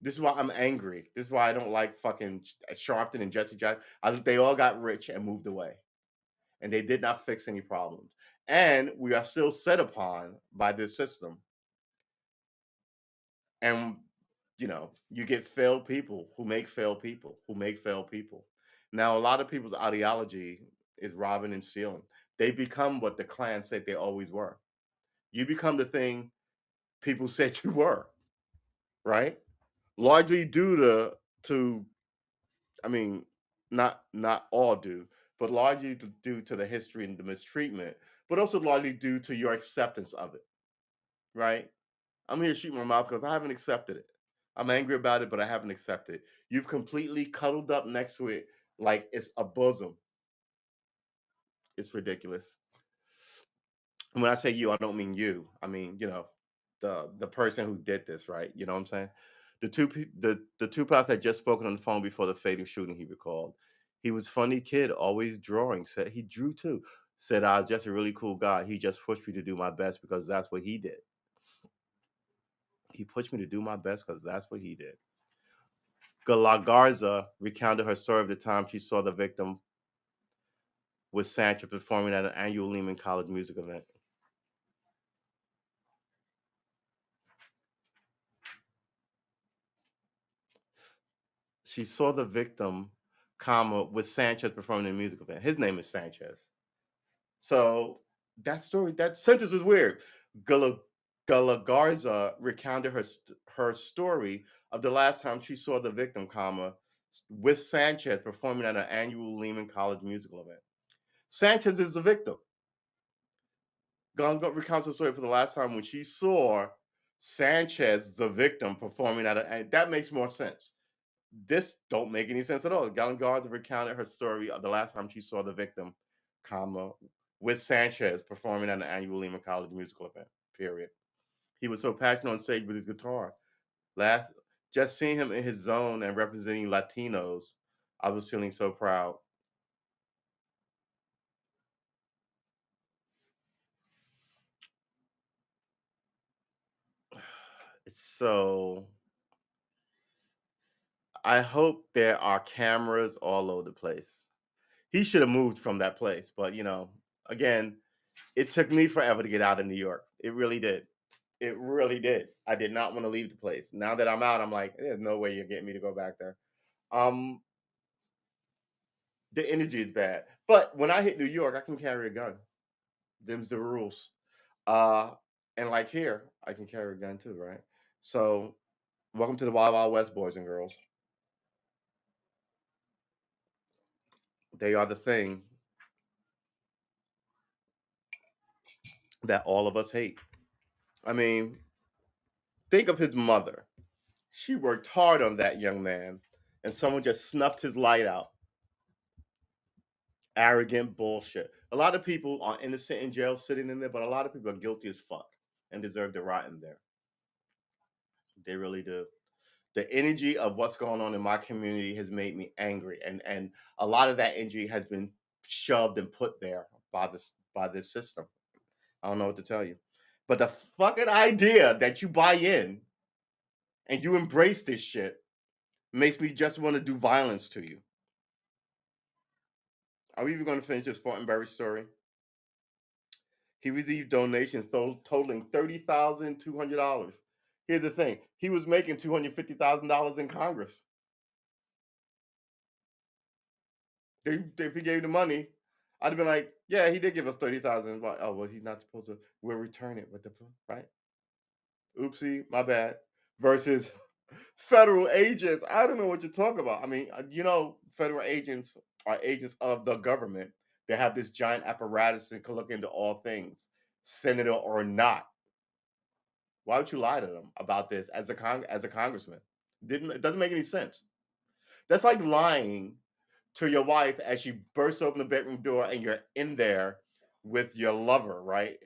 This is why I'm angry. This is why I don't like fucking Sharpton and Jesse Jackson. They all got rich and moved away, and they did not fix any problems. And we are still set upon by this system. And you get failed people who make failed people who make failed people. Now, a lot of people's ideology is robbing and stealing. They become what the Klan said they always were. You become the thing people said you were, right? Largely due to I mean, not all due, but largely due to the history and the mistreatment, but also largely due to your acceptance of it, right? I'm here to shoot my mouth because I haven't accepted it. I'm angry about it, but I haven't accepted it. You've completely cuddled up next to it like it's a bosom. It's ridiculous. And when I say you, I don't mean you. I mean, the person who did this, right? You know what I'm saying? The two pals had just spoken on the phone before the fatal shooting. He recalled, he was funny kid, always drawing. Said he drew too. Said I was just a really cool guy. He just pushed me to do my best because that's what he did. He pushed me to do my best because that's what he did. Galagarza recounted her story of the time she saw the victim with Sancha performing at an annual Lehman College music event. She saw the victim, with Sanchez performing in a music event. His name is Sanchez. So That story, that sentence is weird. Gula Garza recounted her story of the last time she saw the victim, comma, with Sanchez performing at an annual Lehman College musical event. Sanchez is the victim. Gunn recounts the story for the last time when she saw Sanchez, the victim, performing at a, and that makes more sense. This don't make any sense at all. Galen Garza recounted her story of the last time she saw the victim, comma, with Sanchez performing at an annual Lehman College musical event. Period. He was so passionate on stage with his guitar. Last, just seeing him in his zone and representing Latinos, I was feeling so proud. So I hope there are cameras all over the place. He should have moved from that place, but again, it took me forever to get out of New York. It really did. It really did. I did not want to leave the place. Now that I'm out, I'm like, there's no way you're getting me to go back there. Um, the energy is bad. But when I hit New York, I can carry a gun. Them's the rules. Uh, and like here, I can carry a gun too, right? So welcome to the Wild Wild West, boys and girls. They are the thing that all of us hate. I mean, think of his mother. She worked hard on that young man, and someone just snuffed his light out. Arrogant bullshit. A lot of people are innocent in jail sitting in there, but a lot of people are guilty as fuck and deserve to rot in there. They really do. The energy of what's going on in my community has made me angry, and a lot of that energy has been shoved and put there by this system. I don't know what to tell you, but the fucking idea that you buy in and you embrace this shit makes me just want to do violence to you. Are we even going to finish this Fortenberry story? He received donations totaling $30,200. Here's the thing: he was making $250,000 in Congress. If he gave the money, I'd have been like, "Yeah, he did give us 30,000." But oh well, he's not supposed to. We'll return it. What the right? Oopsie, my bad. Versus federal agents. I don't know what you're talking about. I mean, federal agents are agents of the government. They have this giant apparatus that can look into all things, senator or not. Why would you lie to them about this as a congressman? Didn't It doesn't make any sense. That's like lying to your wife as she bursts open the bedroom door and you're in there with your lover, right?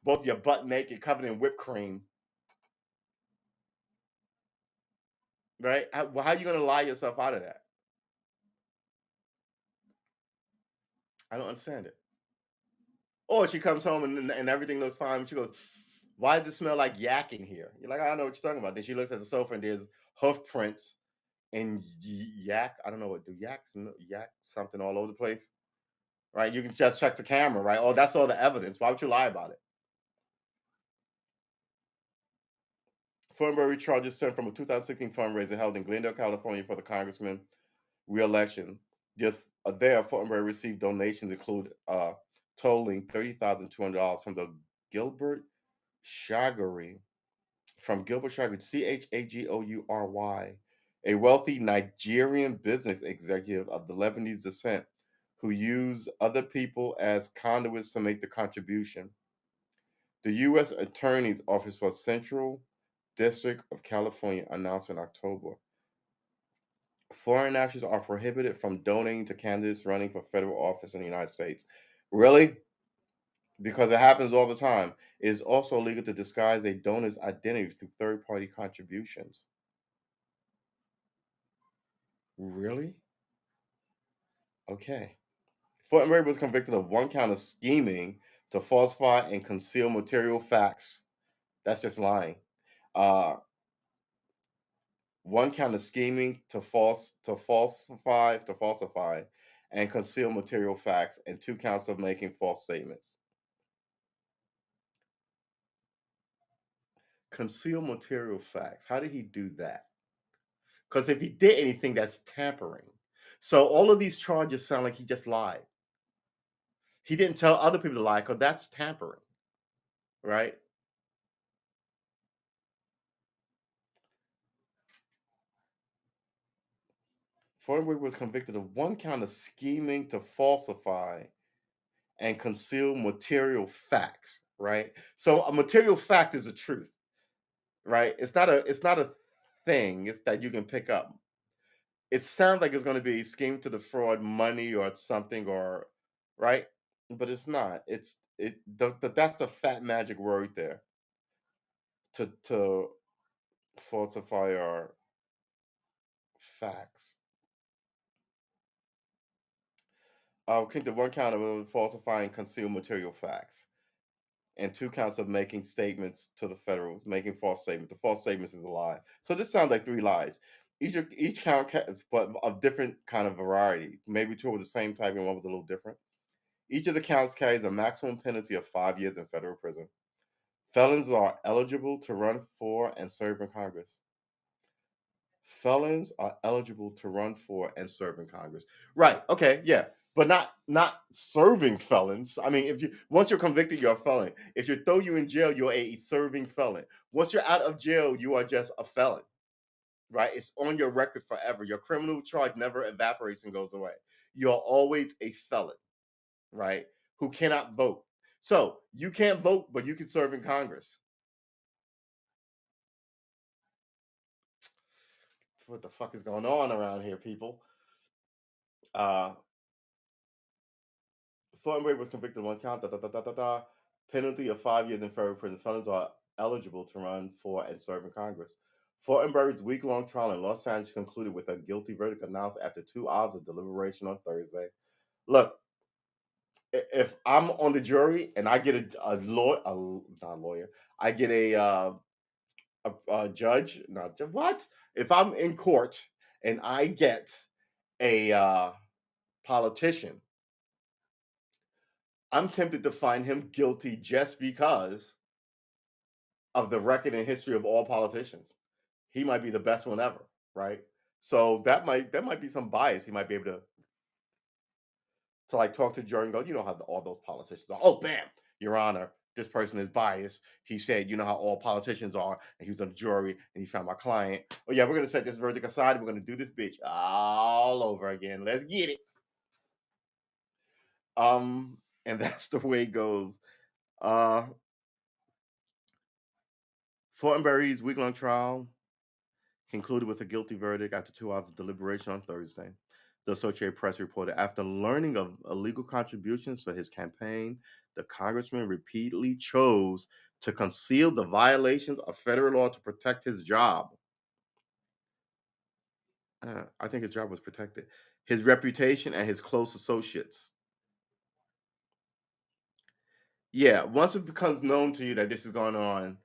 Both your butt naked, covered in whipped cream, right? How are you gonna lie yourself out of that? I don't understand it. Or she comes home and everything looks fine. She goes, "Why does it smell like yak in here?" You're like, "I don't know what you're talking about." Then she looks at the sofa and there's hoof prints and yak. I don't know what do yak something all over the place, right? You can just check the camera, right? Oh, that's all the evidence. Why would you lie about it? Thornberry charges stemmed from a 2016 fundraiser held in Glendale, California for the congressman re-election. Just there, Thornberry received donations include totaling $30,200 from the Gilbert Shagoury, Chagoury, a wealthy Nigerian business executive of the Lebanese descent who used other people as conduits to make the contribution. The U.S. Attorney's Office for Central District of California announced in October foreign nationals are prohibited from donating to candidates running for federal office in the United States. Really? Because it happens all the time. It is also illegal to disguise a donor's identity through third party contributions. Really? Okay. Fortenberry was convicted of one count of scheming to falsify and conceal material facts. That's just lying. Uh, One count of scheming to falsify and conceal material facts, and two counts of making false statements. Conceal material facts. How did he do that? Because if he did anything, that's tampering. So all of these charges sound like he just lied. He didn't tell other people to lie because that's tampering, right? Fortenberry was convicted of one count of scheming to falsify and conceal material facts, right? So a material fact is a truth, right? It's not a thing it's that you can pick up. It sounds like it's going to be scheme to defraud money or something or right, but it's not. That's the fat magic word there to falsify our facts. Okay, the one count of falsifying concealed material facts, and two counts of making statements to the federal, making false statements. The false statements is a lie. So this sounds like three lies. Each count, but of different kind of variety. Maybe two were the same type, and one was a little different. Each of the counts carries a maximum penalty of 5 years in federal prison. Felons are eligible to run for and serve in Congress. Felons are eligible to run for and serve in Congress. Right. Okay. Yeah. But not serving felons. I mean, if you once you're convicted, you're a felon. If you throw you in jail, you're a serving felon. Once you're out of jail, you are just a felon. Right? It's on your record forever. Your criminal charge never evaporates and goes away. You're always a felon, right? Who cannot vote. So you can't vote, but you can serve in Congress. What the fuck is going on around here, people? Uh Thornbury was convicted of one count. Da, da, da, da, da, da. Penalty of 5 years in federal prison. Felons are eligible to run for and serve in Congress. Fortenberry's week-long trial in Los Angeles concluded with a guilty verdict announced after 2 hours of deliberation on Thursday. Look, if I'm on the jury and I get a lawyer, not a lawyer, I get a judge, not what? If I'm in court and I get a politician, I'm tempted to find him guilty just because of the record and history of all politicians. He might be the best one ever, right? So that might be some bias. He might be able to like talk to jury and go, you know how all those politicians are. Oh, bam, Your Honor, this person is biased. He said, you know how all politicians are, and he was on the jury and he found my client. Oh yeah, we're gonna set this verdict aside. And we're gonna do this bitch all over again. Let's get it. And that's the way it goes. Uh Fortenberry's week-long trial concluded with a guilty verdict after 2 hours of deliberation on Thursday. The Associated Press reported after learning of illegal contributions to his campaign, the congressman repeatedly chose to conceal the violations of federal law to protect his job. I think his job was protected. His reputation and his close associates. Yeah, once it becomes known to you that this is going on,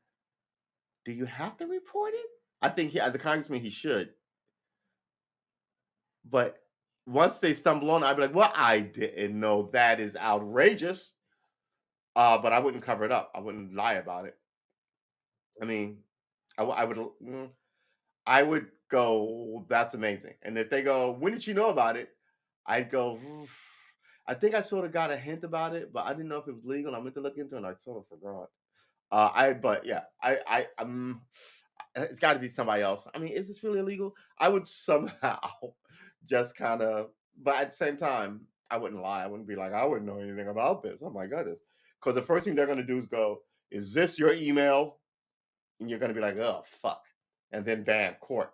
do you have to report it? I think as a congressman, he should. But once they stumble on it, I'd be like, well, I didn't know that is outrageous. But I wouldn't cover it up. I wouldn't lie about it. I mean, I would I would go, that's amazing. And if they go, when did you know about it? I'd go, "Oof. I think I sort of got a hint about it, but I didn't know if it was legal. I meant to look into it and I sort of forgot. But yeah, it's got to be somebody else. I mean, is this really illegal? I would somehow just kind of, but at the same time, I wouldn't lie. I wouldn't be like, I wouldn't know anything about this. Oh my goodness. Because the first thing they're going to do is go, is this your email? And you're going to be like, oh, fuck. And then bam, court,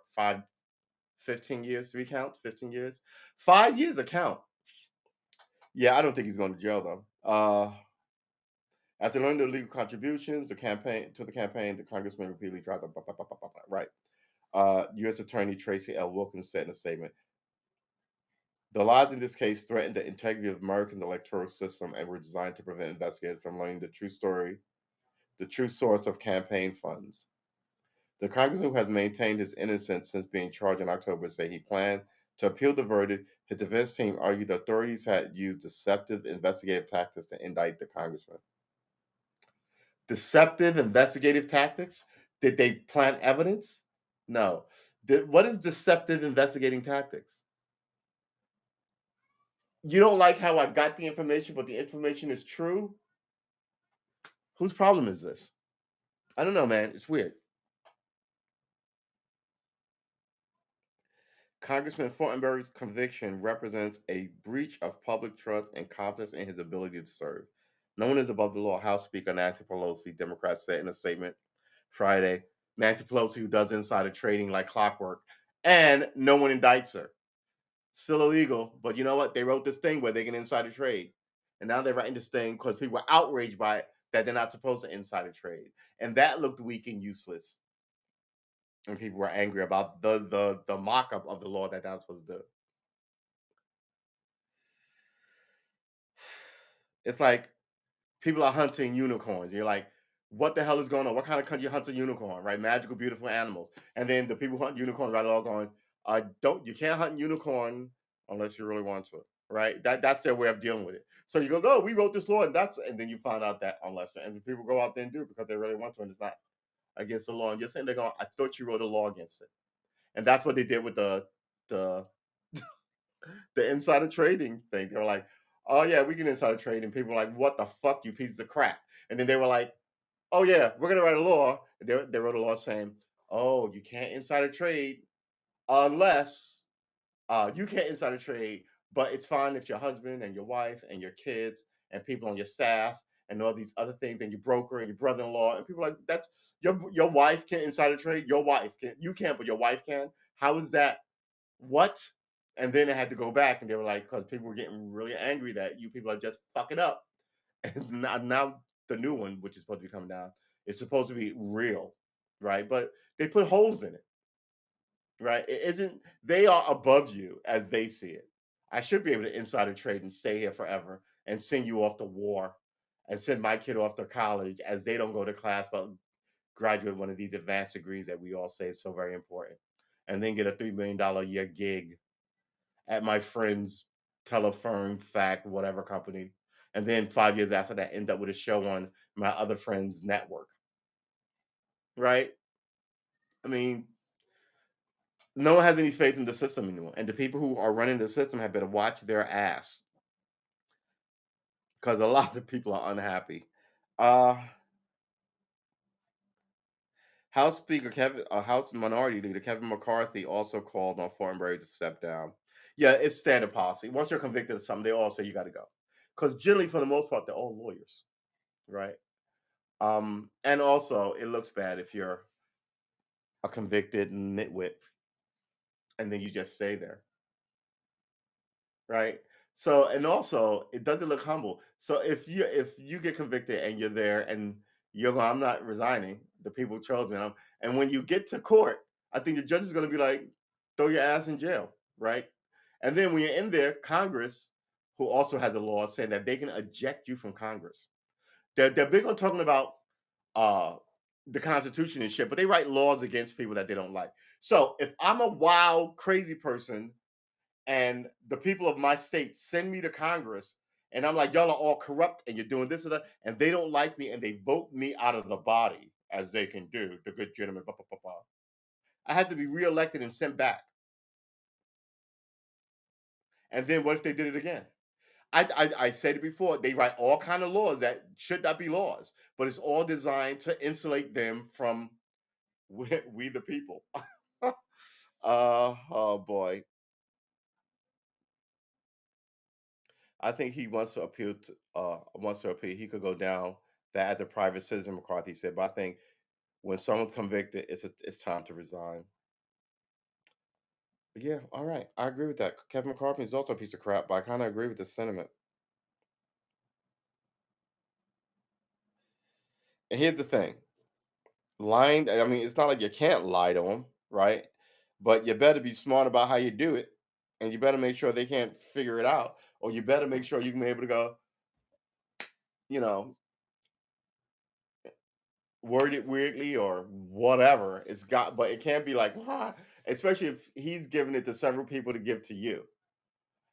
15 years, 3 counts, 15 years. 5 years a count. Yeah, I don't think he's going to jail though. After learning the legal contributions, the campaign, the congressman repeatedly tried to right. U.S. Attorney Tracy L. Wilkins said in a statement, "The lies in this case threaten the integrity of American electoral system and were designed to prevent investigators from learning the true story, the true source of campaign funds." The congressman who has maintained his innocence since being charged in October said he planned to appeal the verdict. His defense team argued the authorities had used deceptive investigative tactics to indict the congressman. Deceptive investigative tactics? Did they plant evidence? No. What is deceptive investigating tactics? You don't like how I got the information, but the information is true? Whose problem is this? I don't know, man. It's weird. Congressman Fortenberry's conviction represents a breach of public trust and confidence in his ability to serve. No one is above the law, House Speaker Nancy Pelosi, Democrats said in a statement Friday. Nancy Pelosi, who does insider trading like clockwork, and no one indicts her. Still illegal, but you know what? They wrote this thing where they can insider trade. And now they're writing this thing because people were outraged by it that they're not supposed to insider trade. And that looked weak and useless. And people were angry about the mock-up of the law that was supposed to do. It's like people are hunting unicorns. You're like, what the hell is going on? What kind of country hunts a unicorn, right? Magical, beautiful animals. And then the people who hunt unicorns right all going, don't you can't hunt unicorn unless you really want to, right? That's their way of dealing with it. So you go, no, we wrote this law, and then you find out that unless and the people go out there and do it because they really want to, and it's not against the law. And you're saying they're going, I thought you wrote a law against it, and that's what they did with the the insider trading thing. They were like, oh yeah, we can insider trade, and people were like, what the fuck, you pieces of crap. And then they were like, oh yeah, we're gonna write a law. They wrote a law saying, oh, you can't insider trade unless you can't insider trade, but it's fine if your husband and your wife and your kids and people on your staff and all these other things and your broker and your brother-in-law and people like that's your wife can insider trade. Your wife can you can't, but your wife can. How is that? What? And then they had to go back and they were like, because people were getting really angry that you people are just fucking up. And now the new one, which is supposed to be coming down, is supposed to be real, right? But they put holes in it, right? It isn't, they are above you as they see it. I should be able to insider trade and stay here forever and send you off to war and send my kid off to college as they don't go to class but graduate one of these advanced degrees that we all say is so very important. And then get a $3 million a year gig at my friend's Telefirm, Fact, whatever company. And then 5 years after that, end up with a show on my other friend's network. Right? I mean, no one has any faith in the system anymore. And the people who are running the system have better watch their ass because a lot of people are unhappy. Uh House Speaker Kevin, House Minority Leader Kevin McCarthy also called on Fortenberry to step down. Yeah, it's standard policy. Once you're convicted of something, they all say you got to go, because generally, for the most part, they're all lawyers, right? And also, it looks bad if you're a convicted nitwit and then you just stay there, right? So, and also, it doesn't look humble. So, if you get convicted and you're there and you're going, I'm not resigning. The people chose me, and when you get to court, I think the judge is going to be like, throw your ass in jail, right? And then when you're in there, Congress, who also has a law saying that they can eject you from Congress. They're big on talking about uh the Constitution and shit, but they write laws against people that they don't like. So if I'm a wild, crazy person and the people of my state send me to Congress and I'm like, y'all are all corrupt and you're doing this and that, and they don't like me and they vote me out of the body, as they can do, the good gentleman, blah, blah, blah, blah. I had to be reelected and sent back. And then what if they did it again? I said it before. They write all kind of laws that should not be laws, but it's all designed to insulate them from we the people. Oh boy. I think he wants to appeal to wants to appeal. He could go down that as a private citizen, McCarthy said. But I think when someone's convicted, it's time to resign. But yeah, all right. I agree with that. Kevin McCarthy is also a piece of crap, but I kind of agree with the sentiment. And here's the thing. Lying, I mean, it's not like you can't lie to them, right? But you better be smart about how you do it. And you better make sure they can't figure it out. Or you better make sure you can be able to go, you know, word it weirdly or whatever. It's got, but it can't be like, "Huh," especially if he's giving it to several people to give to you.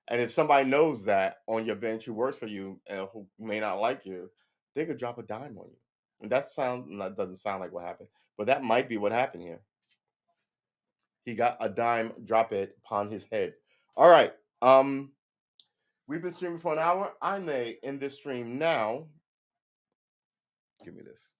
And if somebody knows that on your bench who works for you and who may not like you, they could drop a dime on you. And that doesn't sound like what happened, but that might be what happened here. He got a dime, drop it upon his head. All right. We've been streaming for an hour. I may end this stream now. Give me this.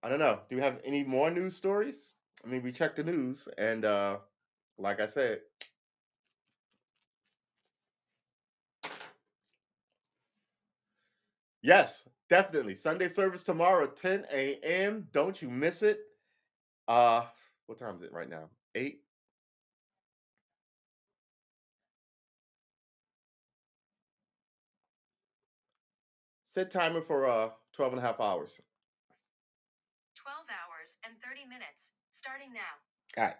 I don't know. Do we have any more news stories? I mean, we checked the news, and like I said, yes, definitely. Sunday service tomorrow, 10 a.m. Don't you miss it. Uh, what time is it right now? 8. Set timer for 12 and a half hours. 12 hours and 30 minutes, starting now. All right.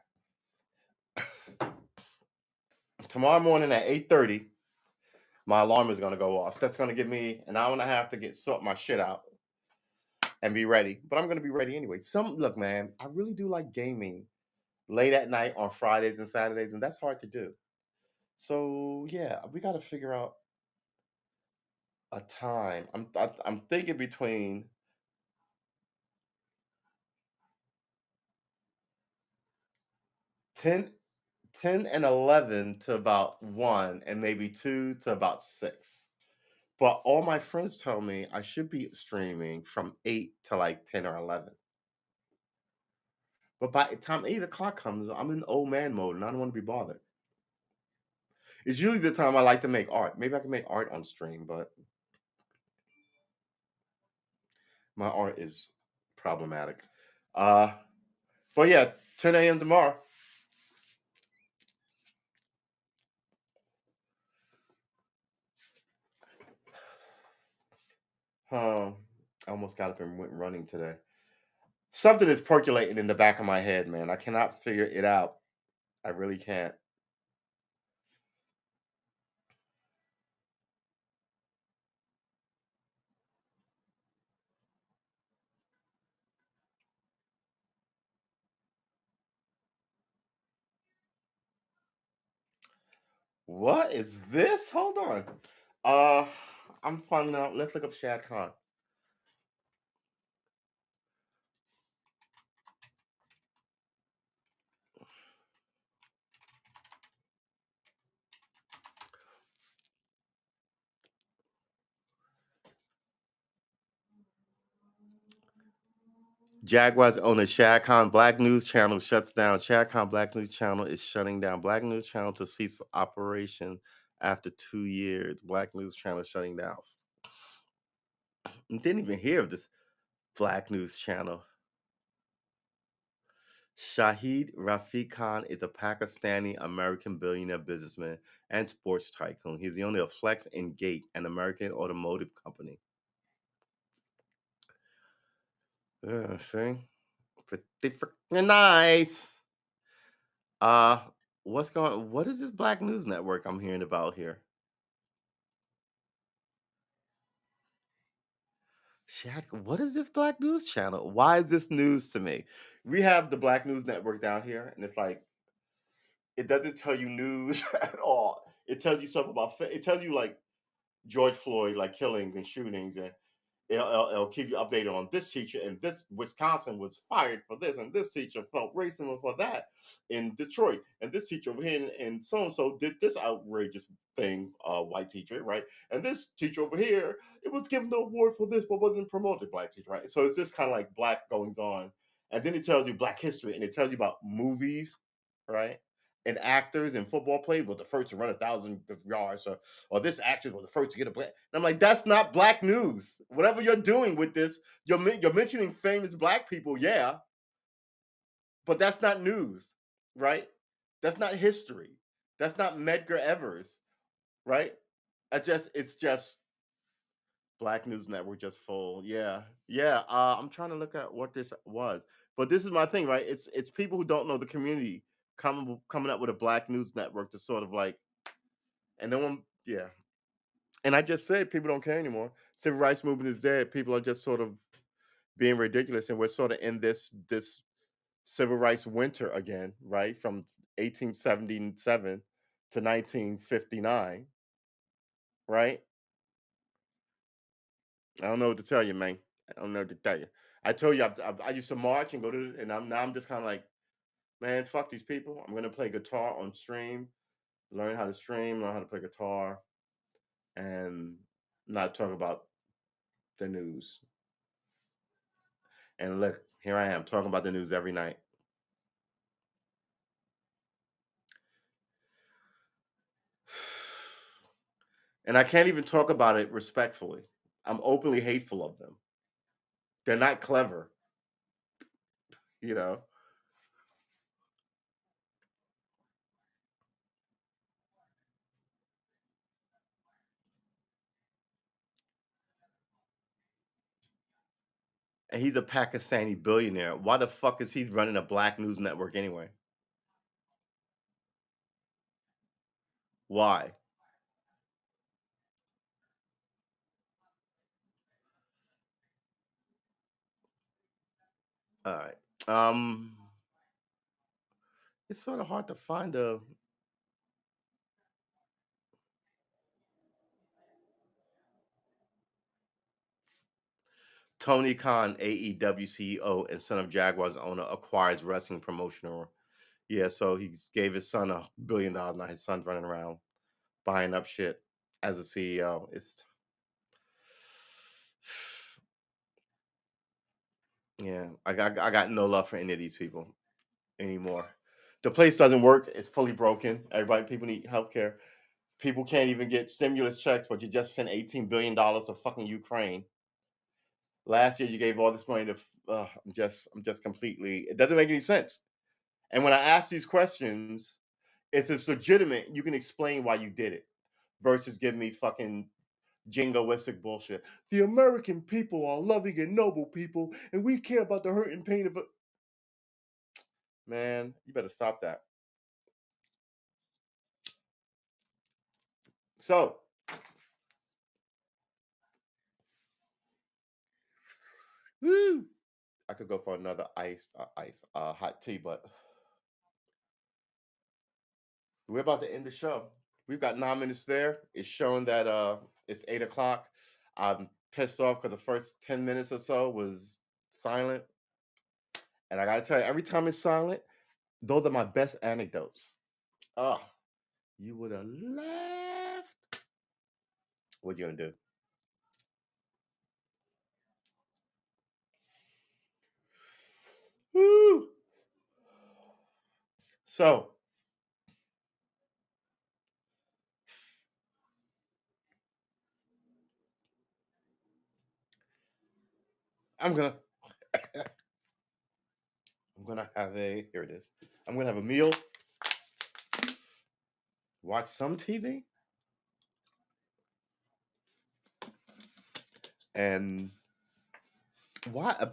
Tomorrow morning at 8:30, my alarm is gonna go off. That's gonna give me an hour and a half to get sort my shit out and be ready. But I'm gonna be ready anyway. Some look, man, I really do like gaming late at night on Fridays and Saturdays, and that's hard to do. So yeah, we got to figure out a time. I'm thinking between 10 10 and 11 to about 1 and maybe 2 to about 6. But all my friends tell me I should be streaming from 8 to like 10 or 11. But by the time 8 o'clock comes, I'm in old man mode and I don't want to be bothered. It's usually the time I like to make art. Maybe I can make art on stream, but my art is problematic. Uh, but yeah, 10 a.m. tomorrow. I almost got up and went running today. Something is percolating in the back of my head, man. I cannot figure it out. I really can't. What is this? Hold on. Uh, I'm finding out. Let's look up Shad Khan. Jaguars owner Shad Khan Black News Channel shuts down. Shad Khan Black News Channel is shutting down. Black News Channel to cease operation after 2 years. Black News Channel shutting down. Didn't even hear of this Black News Channel. Shahid Rafiq Khan is a Pakistani American billionaire businessman and sports tycoon. He's the owner of Flex and Gate, an American automotive company. Yeah, see? Pretty freaking nice. Uh, what is this Black News Network I'm hearing about here? Shad, what is this Black News channel? Why is this news to me? We have the Black News Network down here, and it's like it doesn't tell you news at all. It tells you stuff about it tells you like George Floyd, like killings and shootings, and it'll keep you updated on this teacher and this Wisconsin was fired for this, and this teacher felt racism for that in Detroit, and this teacher over here and so and so did this outrageous thing, white teacher, right? And this teacher over here, it was given the award for this, but wasn't promoted, black teacher, right? So it's just kind of like black goings on, and then it tells you Black history, and it tells you about movies, right? And actors and football players were the first to run 1,000 yards, or this actor was the first to get a black. And I'm like, that's not Black news. Whatever you're doing with this, you're mentioning famous Black people, yeah, but that's not news, right? That's not history. That's not Medgar Evers, right? It's just Black News Network just full. Yeah, yeah. I'm trying to look at what this was, but this is my thing, right? It's people who don't know the community coming up with a Black News Network to sort of like, and then when yeah, and I just said people don't care anymore. Civil rights movement is dead. People are just sort of being ridiculous, and we're sort of in this civil rights winter again, right? From 1877 to 1959, right? I don't know what to tell you, man. I don't know what to tell you. I told you I used to march and go to, and I'm just kind of like, man, fuck these people. I'm gonna play guitar on stream, learn how to stream, learn how to play guitar, and not talk about the news. And look, here I am talking about the news every night. And I can't even talk about it respectfully. I'm openly hateful of them. They're not clever, you know. And he's a Pakistani billionaire. Why the fuck is he running a black news network anyway? Why? All right. It's sort of hard to find a Tony Khan, AEW CEO and son of Jaguars owner, acquires wrestling promotional. Yeah, so he gave his son $1 billion. Now his son's running around buying up shit as a CEO. It's yeah, I got no love for any of these people anymore. The place doesn't work. It's fully broken. Everybody, people need healthcare. People can't even get stimulus checks, but you just sent $18 billion to fucking Ukraine. Last year, you gave all this money to. I'm just completely. It doesn't make any sense. And when I ask these questions, if it's legitimate, you can explain why you did it, versus give me fucking jingoistic bullshit. The American people are loving and noble people, and we care about the hurt and pain of it. Man, you better stop that. So, woo, I could go for another hot tea, but we're about to end the show. We've got 9 minutes there. It's showing that it's 8 o'clock. I'm pissed off because the first 10 minutes or so was silent, and I gotta tell you, every time it's silent, those are my best anecdotes. Oh, you would have laughed. What you gonna do? Woo! So I'm gonna I'm gonna have a here it is. I'm gonna have a meal, watch some TV, and why?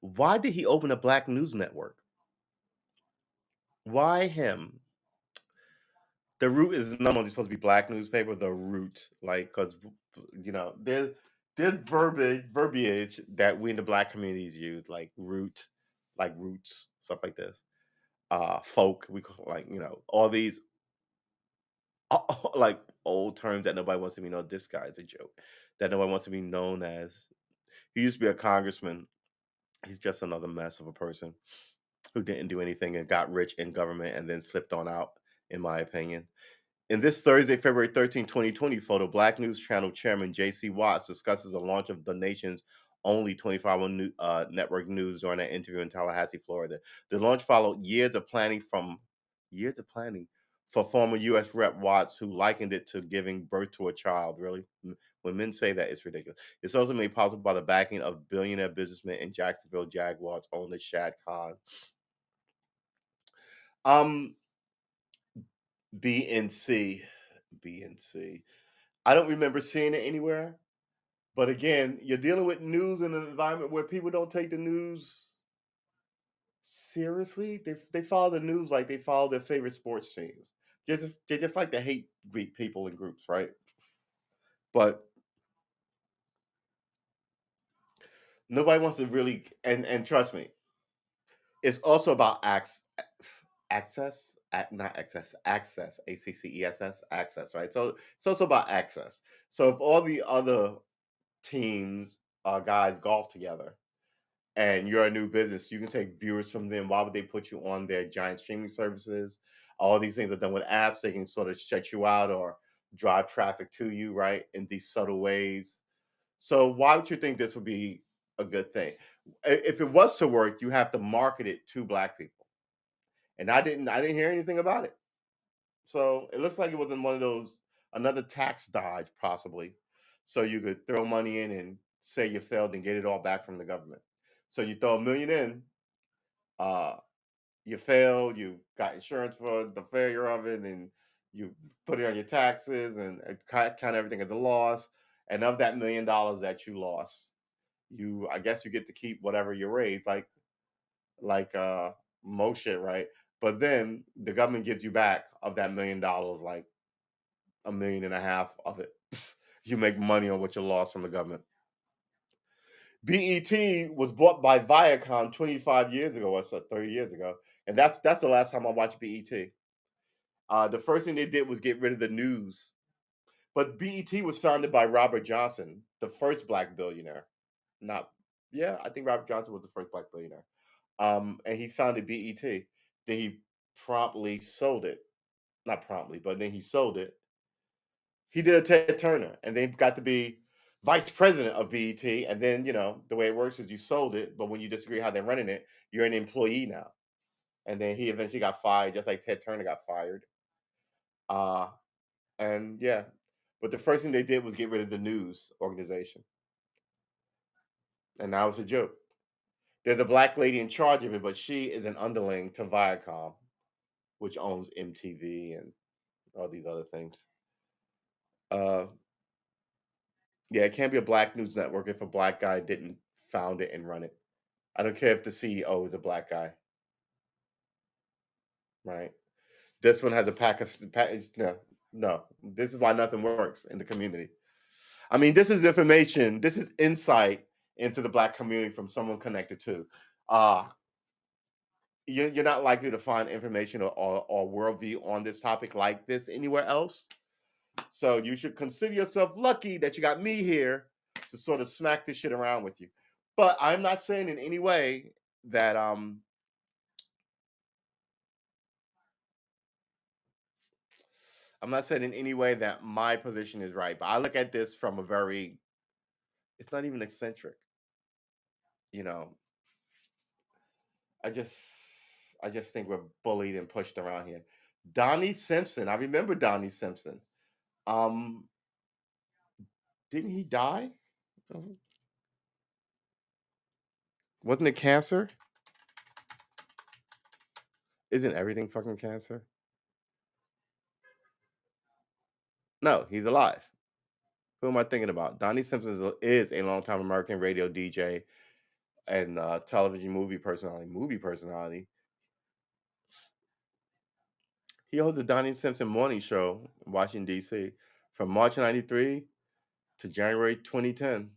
Why did he open a black news network? Why him? The Root is normally supposed to be black newspaper. The Root, like, because there's verbiage that we in the black communities use, like root, like roots, stuff like this. Folk, we call like all these like old terms that nobody wants to be known. This guy's a joke that nobody wants to be known as. He used to be a congressman. He's just another mess of a person who didn't do anything and got rich in government and then slipped on out, in my opinion. In this Thursday, February 13, 2020 photo, Black News Channel Chairman J.C. Watts discusses the launch of the nation's only 25-hour network news during an interview in Tallahassee, Florida. The launch followed years of planning for former U.S. Rep. Watts, who likened it to giving birth to a child. Really, when men say that, it's ridiculous. It's also made possible by the backing of billionaire businessman and Jacksonville Jaguars owner Shad Khan. Um, BNC, BNC. I don't remember seeing it anywhere. But again, you're dealing with news in an environment where people don't take the news seriously. They follow the news like they follow their favorite sports teams. They just like to hate Greek people in groups, right? But nobody wants to really and trust me, it's also about access, not access, access, access, right? So it's also about access. So if all the other teams guys golf together, and you're a new business, you can take viewers from them. Why would they put you on their giant streaming services? All these things are done with apps. They can sort of shut you out or drive traffic to you, right? In these subtle ways. So why would you think this would be a good thing? If it was to work, you have to market it to black people. And I didn't hear anything about it. So it looks like it was in one of those another tax dodge possibly. So you could throw money in and say you failed and get it all back from the government. So you throw a million in, uh, you failed, you got insurance for the failure of it, and you put it on your taxes and count everything as a loss. And of that $1 million that you lost, I guess you get to keep whatever you raise, like most shit, right? But then the government gives you back of that $1 million, like a million and a half of it. You make money on what you lost from the government. BET was bought by Viacom 25 years ago, or so 30 years ago, and that's the last time I watched BET. The first thing they did was get rid of the news. But BET was founded by Robert Johnson, the first black billionaire. Not, yeah, I think Robert Johnson was the first black billionaire. And he founded BET. Then he promptly sold it. Not promptly, but then he sold it. He did a Ted Turner, and then got to be vice president of BET. And then, the way it works is you sold it, but when you disagree how they're running it, you're an employee now. And then he eventually got fired, just like Ted Turner got fired. Uh, and yeah, but the first thing they did was get rid of the news organization. And now it's a joke. There's a black lady in charge of it, but she is an underling to Viacom, which owns MTV and all these other things. Uh, yeah, it can't be a black news network if a black guy didn't found it and run it. I don't care if the CEO is a black guy, right? This one has a no, no. This is why nothing works in the community. I mean, this is information. This is insight into the black community from someone connected to. Uh, you're not likely to find information or worldview on this topic like this anywhere else. So you should consider yourself lucky that you got me here to sort of smack this shit around with you. But I'm not saying in any way that I'm not saying in any way that my position is right. But I look at this from a very it's not even eccentric. You know, I just think we're bullied and pushed around here. Donnie Simpson, I remember Donnie Simpson. Um, didn't he die? Oh, wasn't it cancer? Isn't everything fucking cancer? No, he's alive. Who am I thinking about? Donnie Simpson is a longtime American radio DJ and television movie personality. He hosts the Donnie Simpson Morning Show in Washington, D.C. from March 93 to January 2010.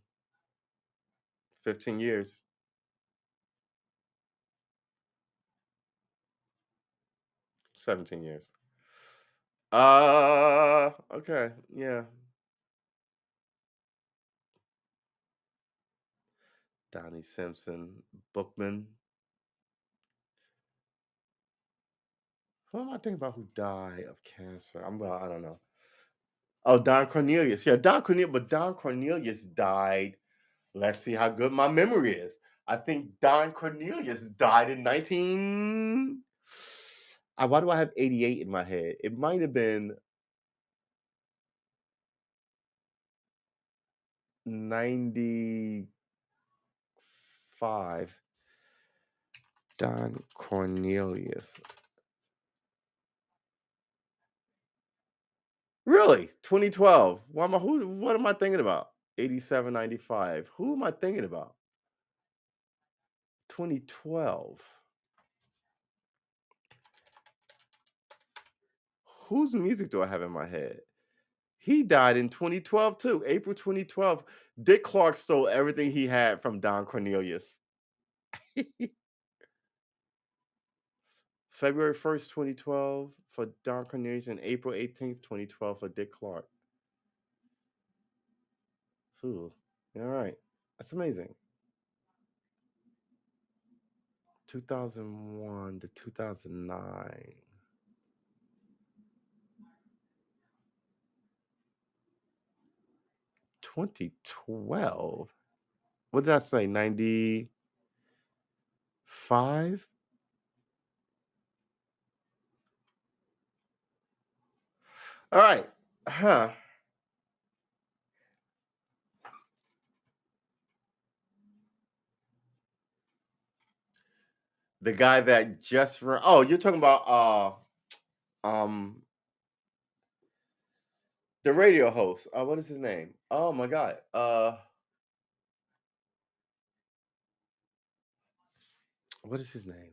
15 years. 17 years. Okay. Yeah. Donnie Simpson, Bookman. Who am I thinking about who died of cancer? I don't know. Oh, Don Cornelius. Yeah, Don Cornelius, but Don Cornelius died. Let's see how good my memory is. I think Don Cornelius died in 19. Why do I have 88 in my head? It might have been 95. Don Cornelius. Really? 2012. What am I thinking about? 87, 95. Who am I thinking about? 2012. Whose music do I have in my head? He died in 2012 too. April 2012. Dick Clark stole everything he had from Don Cornelius. February 1st, 2012 for Don Cornelius and April 18th, 2012 for Dick Clark. Ooh. All right. That's amazing. 2001 to 2009. 2012. What did I say? 95? All right. Huh. The guy that just ran. Oh, you're talking about um the radio host. What is his name? Oh my god. What is his name?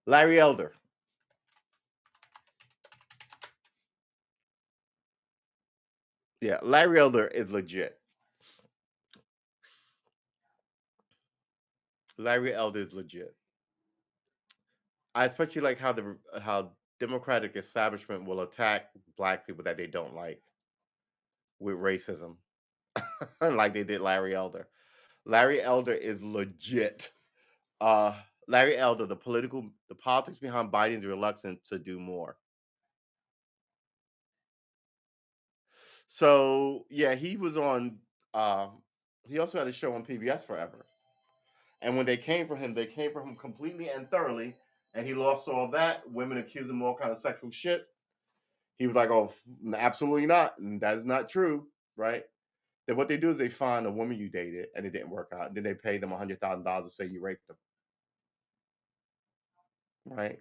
Larry Elder. Yeah, Larry Elder is legit. Larry Elder is legit. I especially like how Democratic establishment will attack black people that they don't like with racism, like they did Larry Elder. Larry Elder is legit. Uh, Larry Elder, the politics behind Biden's reluctance to do more. So yeah, he was on. Uh, he also had a show on PBS forever. And when they came for him, they came for him completely and thoroughly. And he lost all that. Women accused him of all kind of sexual shit. He was like, "Oh, absolutely not. And that is not true." Right? Then what they do is they find a woman you dated and it didn't work out. And then they pay them $100,000 to say you raped them. Right?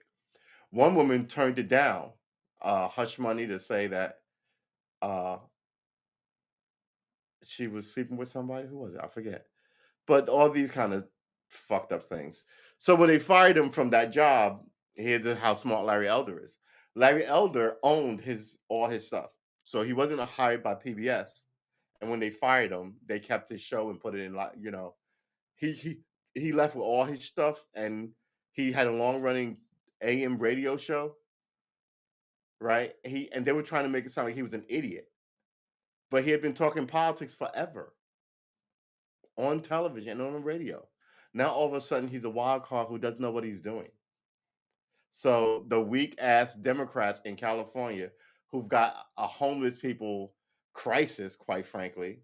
One woman turned it down, hush money to say that uh, she was sleeping with somebody. Who was it? I forget. But all these kind of fucked up things. So when they fired him from that job, here's how smart Larry Elder is. Larry Elder owned his all his stuff, so he wasn't hired by PBS. And when they fired him, they kept his show and put it in like he he he left with all his stuff, and he had a long running AM radio show, right? He and they were trying to make it sound like he was an idiot, but he had been talking politics forever on television and on the radio. Now all of a sudden he's a wild card who doesn't know what he's doing. So the weak ass Democrats in California who've got a homeless people crisis, quite frankly,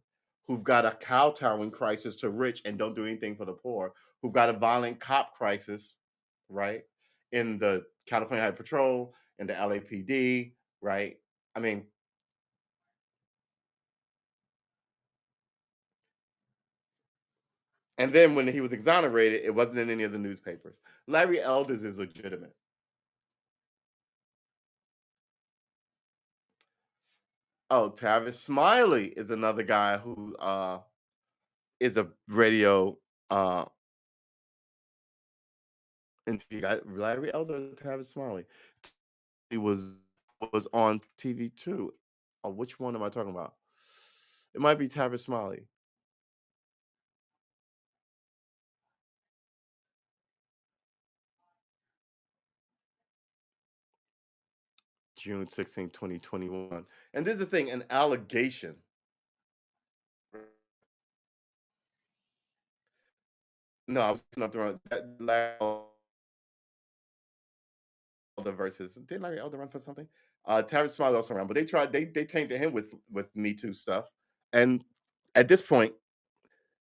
who've got a kowtowing crisis to rich and don't do anything for the poor, who've got a violent cop crisis, right? In the California Highway Patrol, in the LAPD, right? I mean, and then when he was exonerated, it wasn't in any of the newspapers. Larry Elders is legitimate. Oh, Tavis Smiley is another guy who is a radio and you got Larry Elder and Tavis Smiley. He was on TV too. Oh, which one am I talking about? It might be Tavis Smiley. June 16, 2021. And this is the thing, an allegation. No, I was not the wrong that Larry Elder versus did Larry Elder run for something? Tavis Smiley also ran, but they tainted him with Me Too stuff. And at this point,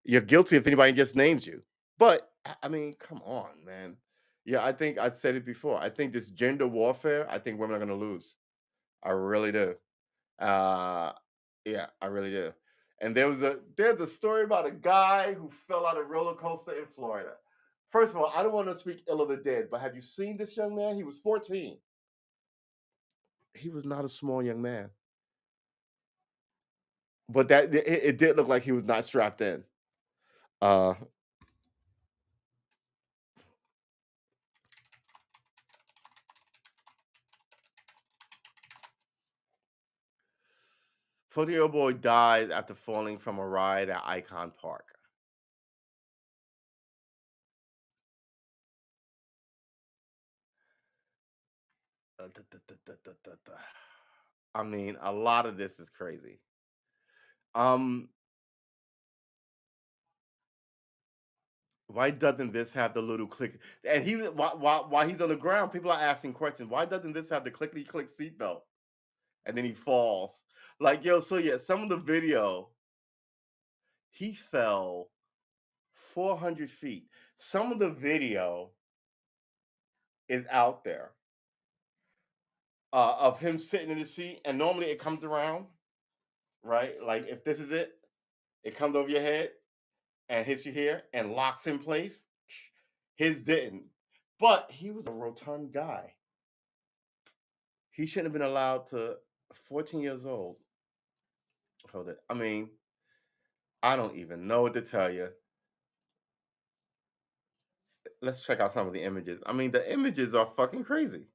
you're guilty if anybody just names you. But I mean, come on, man. Yeah, I think I said it before. I think this gender warfare, I think women are gonna lose. I really do. Uh yeah, I really do. And there's a story about a guy who fell out a roller coaster in Florida. First of all, I don't want to speak ill of the dead, but have you seen this young man? He was 14. He was not a small young man. But it did look like he was not strapped in. Uh 14-year-old boy died after falling from a ride at Icon Park. Da, da, da, da, da, da, da. I mean, a lot of this is crazy. Um, why doesn't this have the little click? And while he's on the ground, people are asking questions. Why doesn't this have the clickety click seatbelt? And then he falls. Like, yo, so yeah, some of the video, he fell 400 feet. Some of the video is out there of him sitting in the seat, and normally it comes around, right? Like if this is it, it comes over your head and hits you here and locks in place. His didn't, but he was a rotund guy. He shouldn't have been allowed to. 14 years old. Hold it. I mean, I don't even know what to tell you. Let's check out some of the images. I mean, the images are fucking crazy.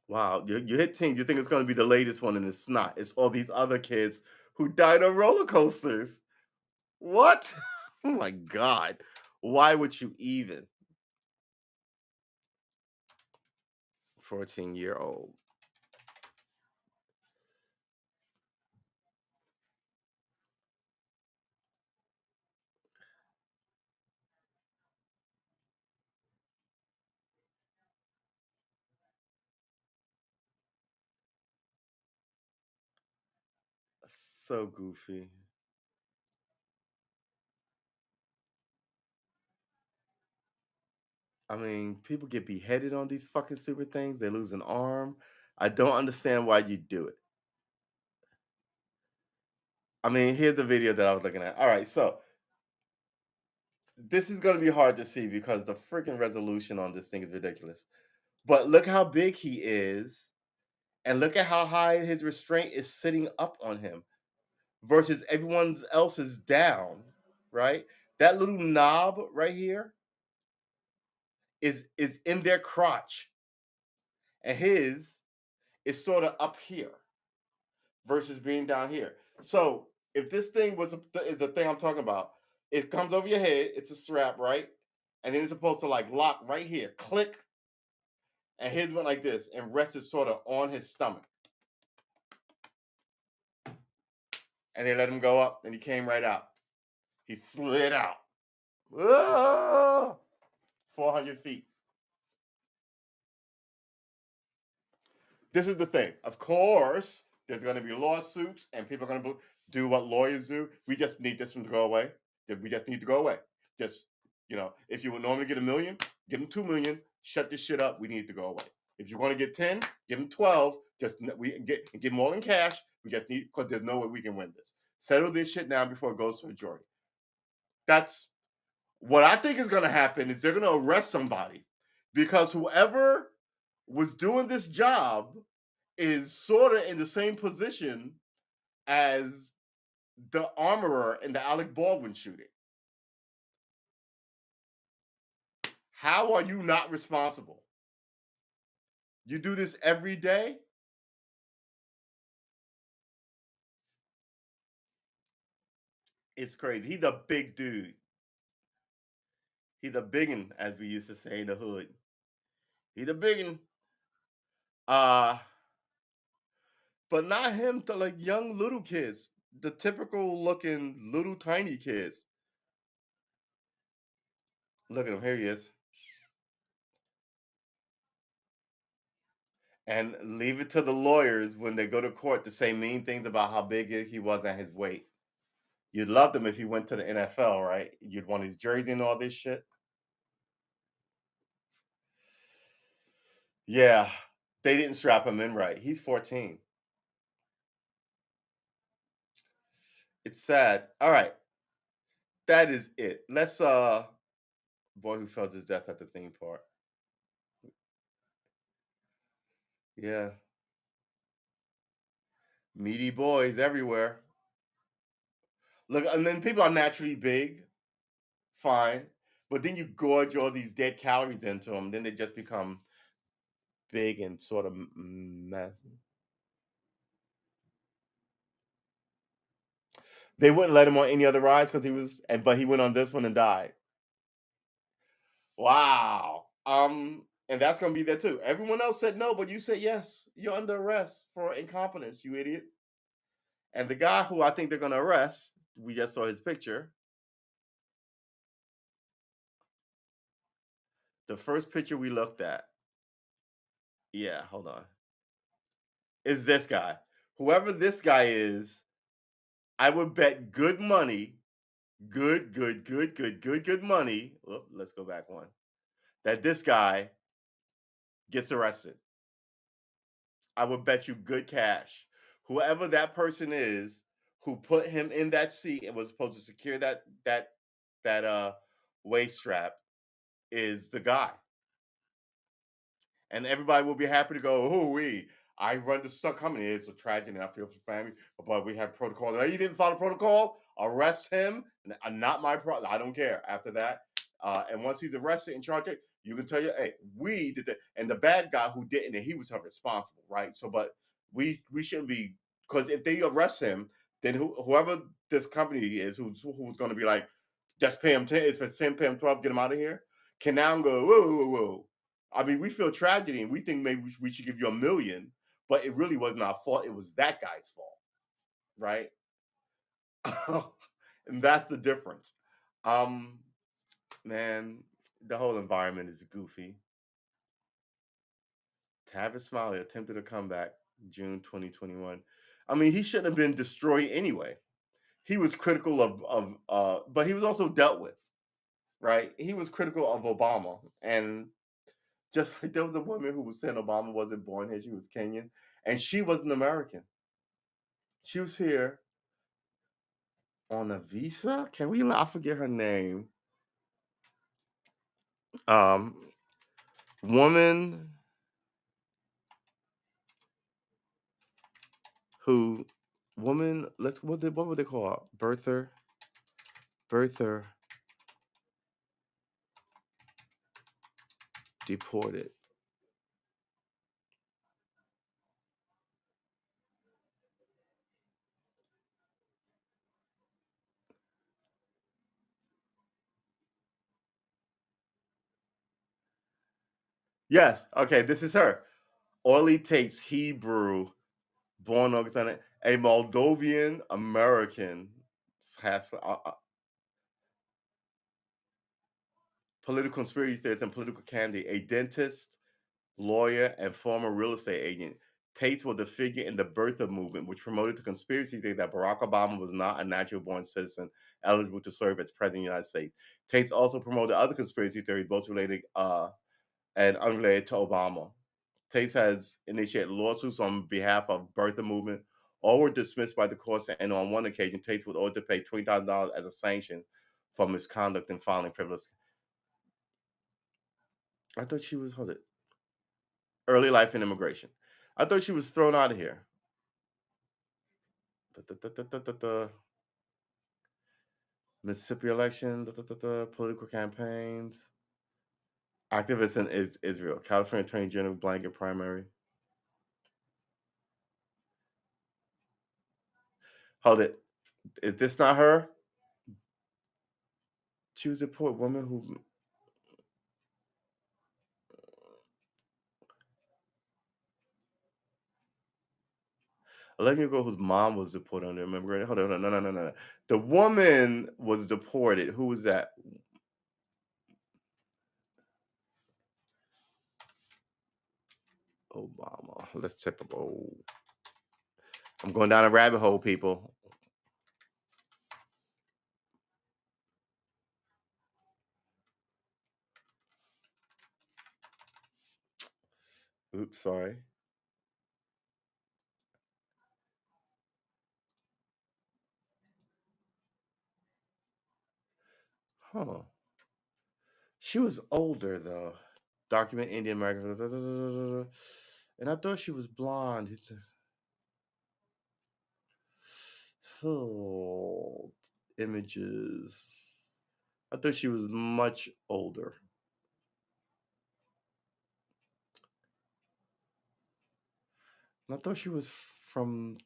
Wow, you hit teens. You think it's going to be the latest one, and it's not. It's all these other kids who died on roller coasters. What? Oh my god! Why would you even? 14-year-old. So goofy. I mean, people get beheaded on these fucking stupid things. They lose an arm. I don't understand why you do it. I mean, here's the video that I was looking at. All right, so this is going to be hard to see because the freaking resolution on this thing is ridiculous. But look how big he is, and look at how high his restraint is sitting up on him versus everyone else is down, right? That little knob right here is in their crotch, and his is sort of up here versus being down here. So if this thing is the thing I'm talking about, it comes over your head. It's a strap, right? And then it's supposed to like lock right here, click, and his went like this and rested sort of on his stomach. And they let him go up, and he came right out. He slid out. Ah! 400 feet. This is the thing. Of course, there's going to be lawsuits, and people are going to do what lawyers do. We just need this one to go away. We just need to go away. Just, if you would normally get 1 million, give them 2 million. Shut this shit up. We need to go away. If you want to get 10, give them 12. We give them all in cash. We just need, because there's no way we can win this. Settle this shit now before it goes to a jury. That's what I think is going to happen. Is they're going to arrest somebody because whoever was doing this job is sort of in the same position as the armorer in the Alec Baldwin shooting. How are you not responsible? You do this every day? It's crazy. He's a big dude. He's a biggin, as we used to say in the hood. He's a biggin. Uh, but not him to like young little kids, the typical looking little tiny kids. Look at him. Here he is. And leave it to the lawyers when they go to court to say mean things about how big he was at his weight. You'd love him if he went to the NFL, right? You'd want his jersey and all this shit. Yeah, they didn't strap him in right. He's 14. It's sad. All right, that is it. Let's boy who felt his death at the theme park. Yeah, meaty boys everywhere. Look, and then people are naturally big, fine, but then you gorge all these dead calories into them, then they just become big and sort of mess. They wouldn't let him on any other rides because but he went on this one and died. Wow. And that's going to be there too. Everyone else said no, but you said yes. You're under arrest for incompetence, you idiot. And the guy who I think they're going to arrest, we just saw his picture. The first picture we looked at, yeah, hold on, is this guy. Whoever this guy is, I would bet good money, good money. Oh, let's go back one. That this guy gets arrested. I would bet you good cash. Whoever that person is who put him in that seat and was supposed to secure that waist strap is the guy. And everybody will be happy to go, oh, I run the stunt company. It's a tragedy. I feel for the family, but we have protocol. He didn't follow protocol. Arrest him. Not my problem. I don't care. After that, and once he's arrested and charged, you can tell you, hey, we did that. And the bad guy who didn't, and he was held responsible, right? So, but we shouldn't be, because if they arrest him, then whoever this company is, who's going to be like, just pay him 10, if it's 10, pay him 12, get him out of here, can now go, whoa. I mean, we feel tragedy and we think maybe we should give you $1 million, but it really wasn't our fault. It was that guy's fault, right? And that's the difference. Um, Man, the whole environment is goofy. Tavis Smiley attempted a comeback June 2021. I mean, he shouldn't have been destroyed anyway. He was critical but he was also dealt with, right? He was critical of Obama, and just like there was a woman who was saying Obama wasn't born here, she was Kenyan, and she wasn't American. She was here on a visa. Can we? I forget her name. Um, Woman who, woman. What would they call her? Birther deported. Yes. Okay. This is her. Orly Tates Hebrew, born August 9th, a Moldovan American, has political conspiracy theorist and political candidate, a dentist, lawyer, and former real estate agent. Tates was a figure in the birther movement, which promoted the conspiracy theory that Barack Obama was not a natural born citizen eligible to serve as president of the United States. Tates also promoted other conspiracy theories, both related and unrelated to Obama. Tates has initiated lawsuits on behalf of birther movement. All were dismissed by the courts, and on one occasion, Tates was ordered to pay $20,000 as a sanction for misconduct in filing frivolous. I thought she was, hold it, early life and immigration. I thought she was thrown out of here. Mississippi election, political campaigns, activists in Israel, California Attorney General blanket primary. Hold it, is this not her? She was a poor woman who. Let me go. Whose mom was deported under immigrant. Hold on, no. The woman was deported. Who was that? Obama. Let's tip a roll. I'm going down a rabbit hole, people. Oops, sorry. Huh. She was older though. Document Indian American. And I thought she was blonde. It's just oh, images. I thought she was much older. And I thought she was from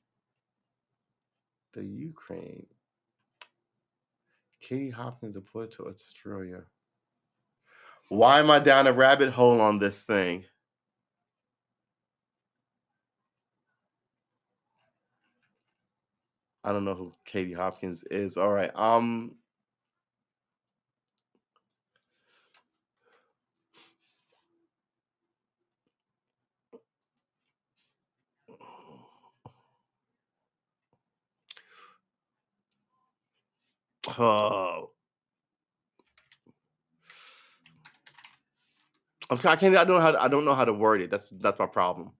the Ukraine. Katie Hopkins deported to Australia. Why am I down a rabbit hole on this thing? I don't know who Katie Hopkins is. All right. Oh, I can't. I don't know how to word it. That's my problem.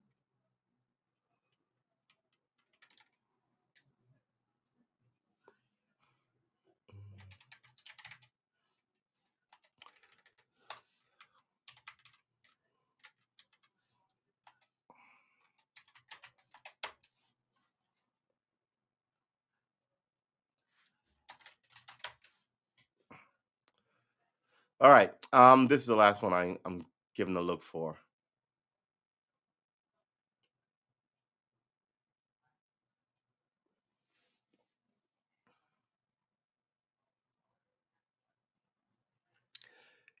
All right. This is the last one I'm giving a look for.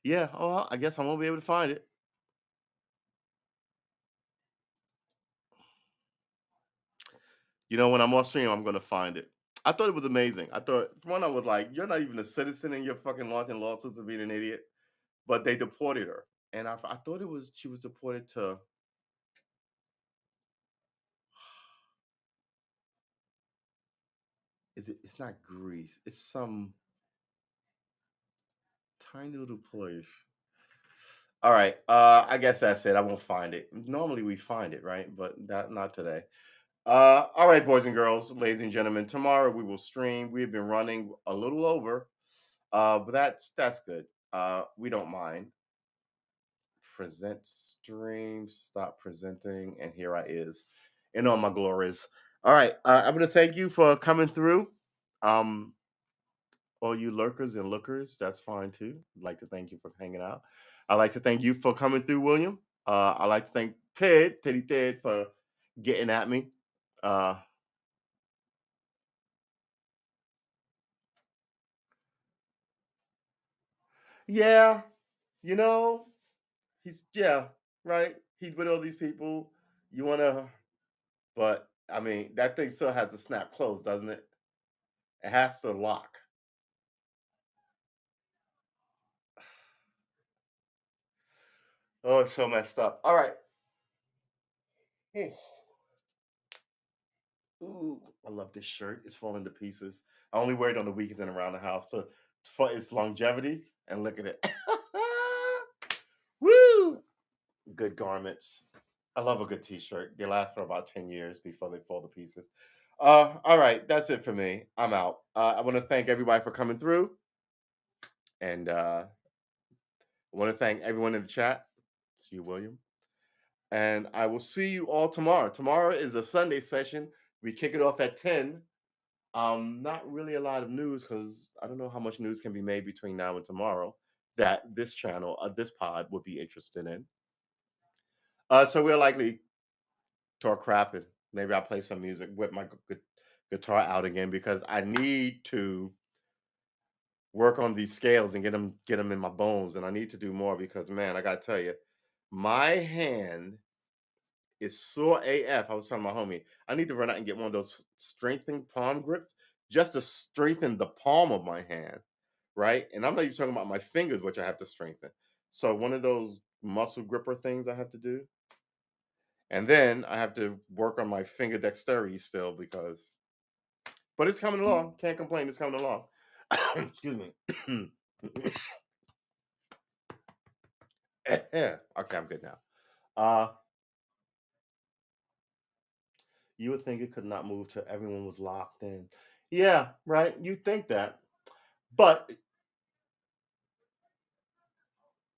Yeah. Oh, well, I guess I won't be able to find it. You know, when I'm off stream, I'm gonna find it. I thought it was amazing. I thought for one, I was like, "You're not even a citizen, and you're fucking launching lawsuits of being an idiot." But they deported her, and I thought it was she was deported to. Is it? It's not Greece. It's some tiny little place. All right. I guess that's it. I won't find it. Normally we find it, right? But not today. All right, boys and girls, ladies and gentlemen. Tomorrow we will stream. We've been running a little over, but that's good. We don't mind. Present stream. Stop presenting, and here I is, in all my glories. All right. I'm gonna thank you for coming through. Um, all you lurkers and lookers, that's fine too. I'd like to thank you for hanging out. I'd like to thank you for coming through, William. I'd like to thank Teddy Ted, for getting at me. Uh, yeah, you know, yeah, right. He's with all these people. You wanna, but I mean, that thing still has to snap closed, doesn't it? It has to lock. Oh, it's so messed up. All right. Hmm. Ooh, I love this shirt. It's falling to pieces. I only wear it on the weekends and around the house for its longevity. And look at it. Woo! Good garments. I love a good t-shirt. They last for about 10 years before they fall to pieces. All right, that's it for me. I'm out. I want to thank everybody for coming through. And I want to thank everyone in the chat. It's you, William. And I will see you all tomorrow. Tomorrow is a Sunday session. We kick it off at 10. Not really a lot of news because I don't know how much news can be made between now and tomorrow that this channel, this pod, would be interested in. So we're likely talk crapping. Maybe I'll play some music, whip my guitar out again because I need to work on these scales and get them in my bones, and I need to do more because man, I gotta tell you, my hand is sore AF. I was telling my homie, I need to run out and get one of those strengthening palm grips just to strengthen the palm of my hand, right? And I'm not even talking about my fingers, which I have to strengthen. So one of those muscle gripper things I have to do. And then I have to work on my finger dexterity still because but it's coming along. Can't complain, it's coming along. Excuse me. Okay, I'm good now. Uh you would think it could not move till everyone was locked in. Yeah, right. You think that. But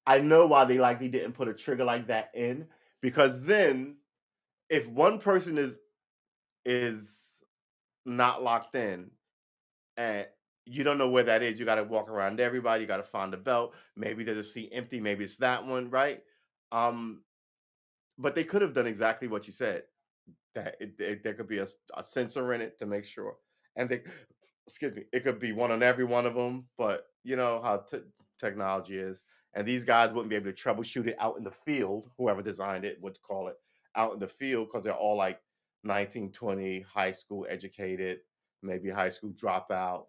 I know why they likely didn't put a trigger like that in because then if one person is not locked in and you don't know where that is, you got to walk around everybody, you got to find the belt. Maybe there's a seat empty, maybe it's that one, right? Um, but they could have done exactly what you said. That there could be a sensor in it to make sure, and they, excuse me, it could be one on every one of them. But you know how technology is, and these guys wouldn't be able to troubleshoot it out in the field. Whoever designed it would call it out in the field because they're all like 1920 high school educated, maybe high school dropout,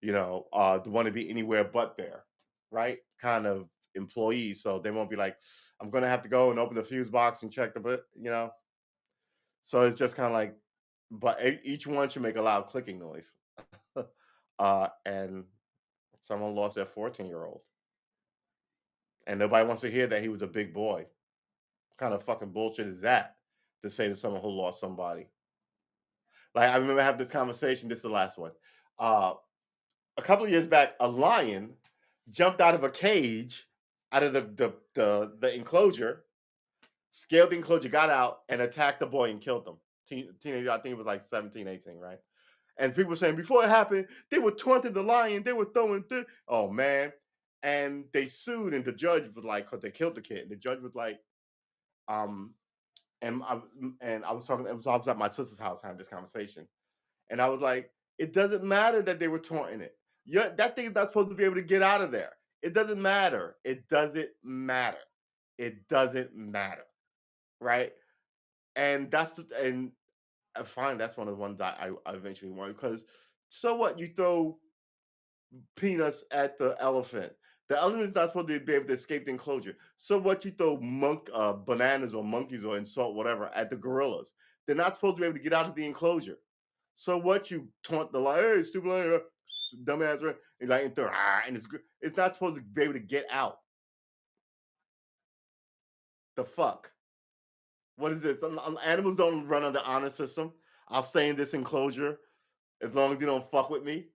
want to be anywhere but there, right? Kind of employees. So they won't be like, I'm gonna have to go and open the fuse box and check the bit. So it's just kind of like, but each one should make a loud clicking noise. And someone lost their 14-year-old, and nobody wants to hear that he was a big boy. What kind of fucking bullshit is that to say to someone who lost somebody? Like I remember having this conversation. This is the last one. Uh, a couple of years back, a lion jumped out of a cage, out of the enclosure, scaled the enclosure, got out, and attacked the boy and killed him. Teenager, I think it was like 17, 18, right? And people were saying before it happened, they were taunting the lion, they were throwing oh man. And they sued, and the judge was like, because they killed the kid. And the judge was like, um, and I was talking, I was at my sister's house having this conversation. And I was like, it doesn't matter that they were taunting it. That thing is not supposed to be able to get out of there. It doesn't matter. It doesn't matter. It doesn't matter. Right. And fine, that's one of the ones that I eventually won because so what? You throw peanuts at the elephant. The elephant's not supposed to be able to escape the enclosure. So what? You throw bananas or monkeys or insult whatever at the gorillas. They're not supposed to be able to get out of the enclosure. So what? You taunt the lion, hey, stupid lion, dumbass, right? And like, and it's not supposed to be able to get out. The fuck? What is this? Animals don't run on the honor system. I'll stay in this enclosure as long as you don't fuck with me.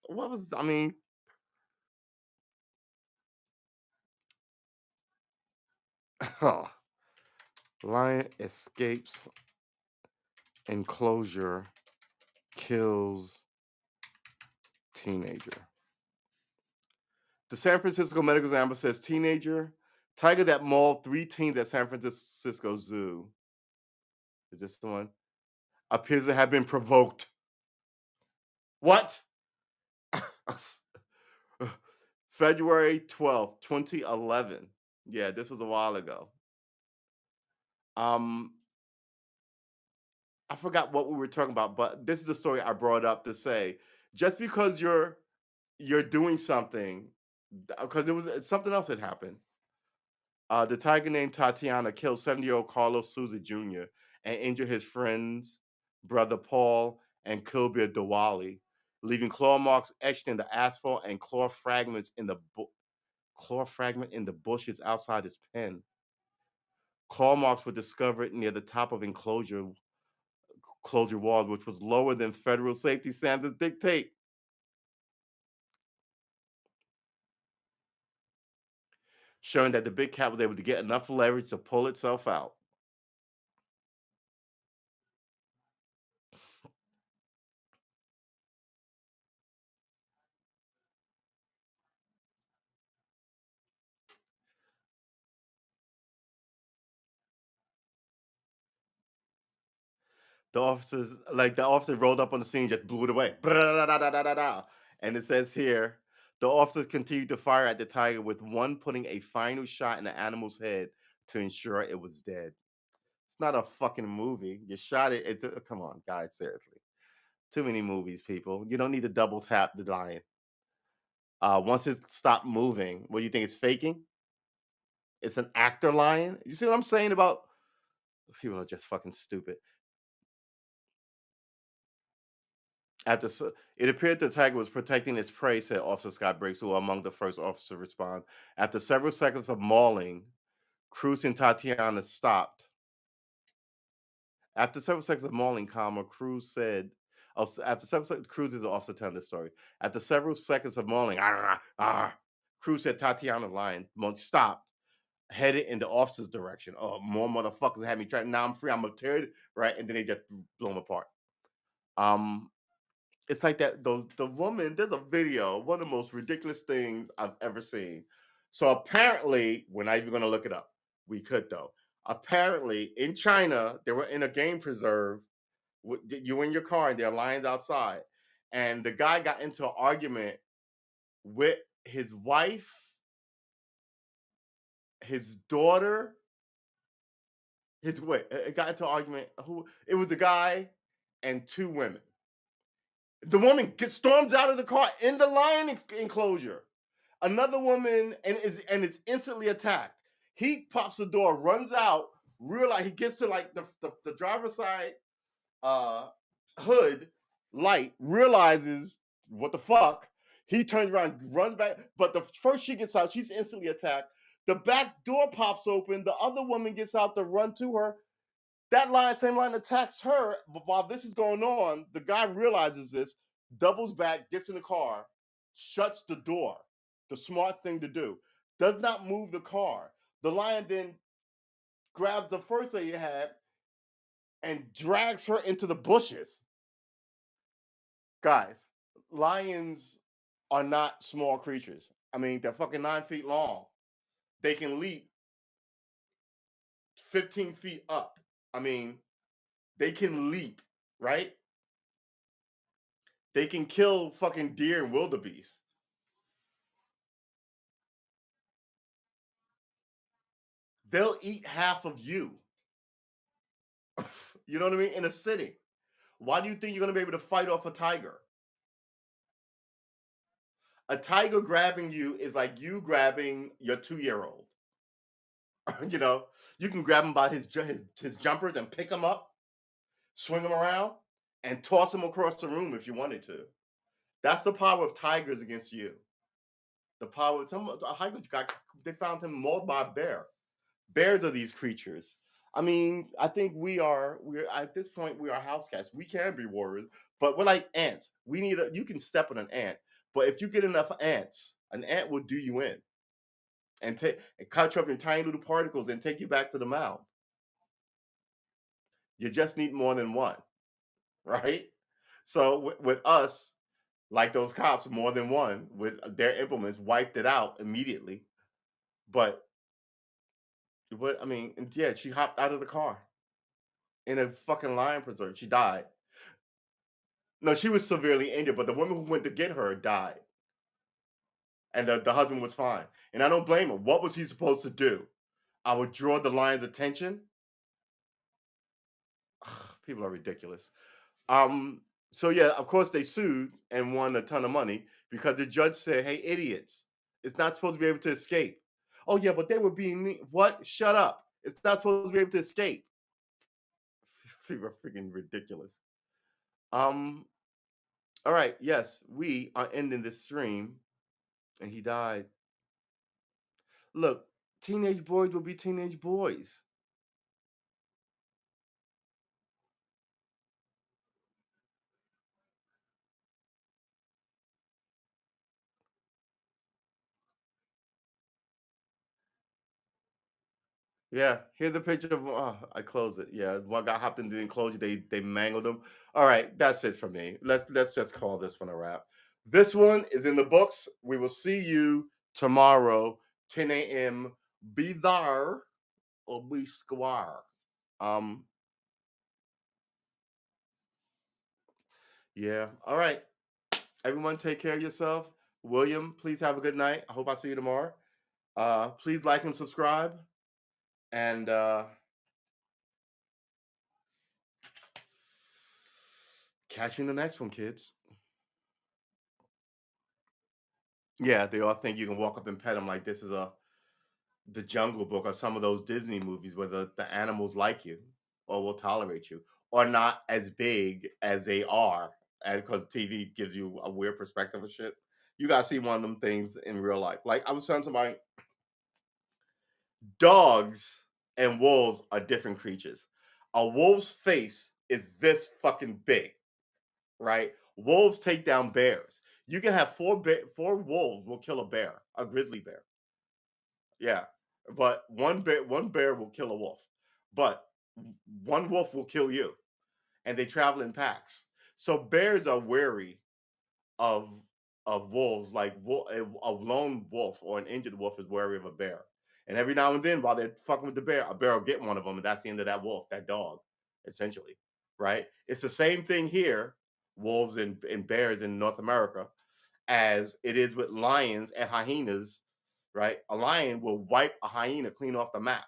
What was? I mean, lion escapes enclosure, kills teenager. The San Francisco Medical Examiner says teenager tiger that mauled 3 teens at San Francisco Zoo. Is this the one? Appears to have been provoked. What? February 12th, 2011. Yeah, this was a while ago. Um, I forgot what we were talking about, but this is the story I brought up to say just because you're doing something because it was something else had happened. The tiger named Tatiana killed 70-year-old Carlos Souza Jr. and injured his friends, brother Paul, and Kilbir Diwali, leaving claw marks etched in the asphalt and claw fragment in the bushes outside his pen. Claw marks were discovered near the top of enclosure wall, which was lower than federal safety standards dictate, showing that the big cat was able to get enough leverage to pull itself out. The officer rolled up on the scene, just blew it away. And it says here, the officers continued to fire at the tiger, with one putting a final shot in the animal's head to ensure it was dead. It's not a fucking movie. You shot it. Come on, guys, seriously. Too many movies, people. You don't need to double tap the lion. Once it stopped moving, what do you think? It's faking? It's an actor lion? You see what I'm saying about people are just fucking stupid. It appeared the tiger was protecting its prey, said Officer Scott Briggs, who were among the first officers to respond. After several seconds of mauling, Cruz and Tatiana stopped. After several seconds of mauling, Cruz said, after several seconds, Cruz is the officer telling this story. After several seconds of mauling, Cruz said Tatiana lion stopped, headed in the officer's direction. Oh, more motherfuckers had me trapped. Now I'm free. I'm a turd, right? And then they just blew them apart. It's like that. The woman. There's a video. One of the most ridiculous things I've ever seen. So apparently, we're not even going to look it up. We could though. Apparently, in China, they were in a game preserve. You in your car, and there are lions outside, and the guy got into an argument with his wife, his daughter, his wait, it got into an argument. Who it was a guy and two women. The woman gets storms out of the car in the lion enclosure. Another woman and is instantly attacked. He pops the door, runs out, realize he gets to like the driver's side uh hood light, realizes what the fuck. He turns around, runs back, but the first she gets out, she's instantly attacked. The back door pops open. The other woman gets out to run to her. That same line attacks her. But while this is going on, the guy realizes this, doubles back, gets in the car, shuts the door. The smart thing to do. Does not move the car. The lion then grabs the first lady he had and drags her into the bushes. Guys, lions are not small creatures. I mean, they're fucking 9 feet long. They can leap 15 feet up. I mean, they can leap, right? They can kill fucking deer and wildebeest. They'll eat half of you. You know what I mean? In a sitting. Why do you think you're going to be able to fight off a tiger? A tiger grabbing you is like you grabbing your 2-year-old. You know, you can grab him by his jumpers and pick him up, swing him around, and toss him across the room if you wanted to. That's the power of tigers against you. The power of some a tiger got they found him mauled by a bear. Bears are these creatures. I mean, I think we're at this point we are house cats. We can be warriors, but we're like ants. You can step on an ant, but if you get enough ants, an ant will do you in and cut you up in tiny little particles and take you back to the mound. You just need more than one, right? So with us, like those cops, more than one with their implements wiped it out immediately. But I mean, and yeah, she hopped out of the car in a fucking lion preserve. She died. No, she was severely injured, but the woman who went to get her died, and the husband was fine. And I don't blame him. What was he supposed to do? I would draw the lion's attention. People are ridiculous. Um, so yeah, of course they sued and won a ton of money because the judge said, "Hey, idiots, it's not supposed to be able to escape." Oh yeah, but they were being mean. What? Shut up! It's not supposed to be able to escape. People are freaking ridiculous. Um. All right. Yes, we are ending this stream, and he died. Look, teenage boys will be teenage boys. Yeah, here's a picture of. Oh, I closed it. Yeah, one guy hopped into the enclosure. They mangled him. All right, that's it for me. Let's just call this one a wrap. This one is in the books. We will see you tomorrow, 10 a.m. Be there or be square. Um. Yeah. All right. Everyone, take care of yourself. William, please have a good night. I hope I see you tomorrow. Please like and subscribe. And catch you in the next one, kids. Yeah, they all think you can walk up and pet them like this is the Jungle Book or some of those Disney movies where the animals like you or will tolerate you or not as big as they are, because TV gives you a weird perspective of shit. You gotta see one of them things in real life. Like I was telling somebody, dogs and wolves are different creatures. A wolf's face is this fucking big, right? Wolves take down bears. You can have four wolves will kill a bear, a grizzly bear. Yeah, but one bear will kill a wolf, but one wolf will kill you, and they travel in packs. So bears are wary of wolves. Like a lone wolf or an injured wolf is wary of a bear. And every now and then, while they're fucking with the bear, a bear will get one of them, and that's the end of that wolf, that dog, essentially. Right? It's the same thing here. Wolves and bears in North America. as it is with lions and hyenas, right? A lion will wipe a hyena clean off the map,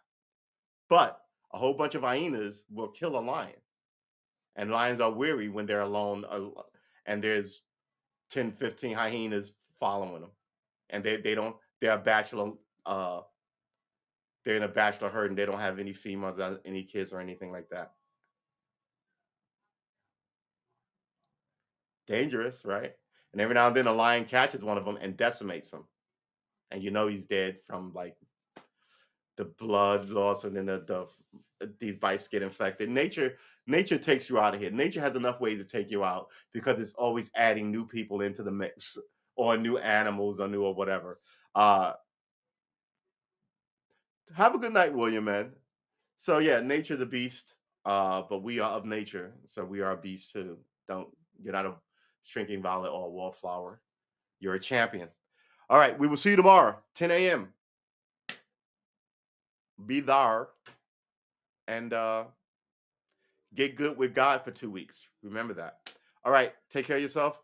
but a whole bunch of hyenas will kill a lion. And lions are weary when they're alone, and there's 10, 15 hyenas following them. And they don't, they're a bachelor, uh, they're in a bachelor herd and they don't have any females, any kids or anything like that. Dangerous, right? And every now and then a lion catches one of them and decimates him. And you know he's dead from like the blood loss and then these bites get infected. Nature takes you out of here. Nature has enough ways to take you out because it's always adding new people into the mix or new animals or new or whatever. Uh have a good night, William, man. So yeah, nature's a beast, but we are of nature, so we are a beast too. Don't get out of shrinking violet or wallflower. You're a champion. All right, we will see you tomorrow, 10 a.m. Be there and get good with God for 2 weeks. Remember that. All right, take care of yourself.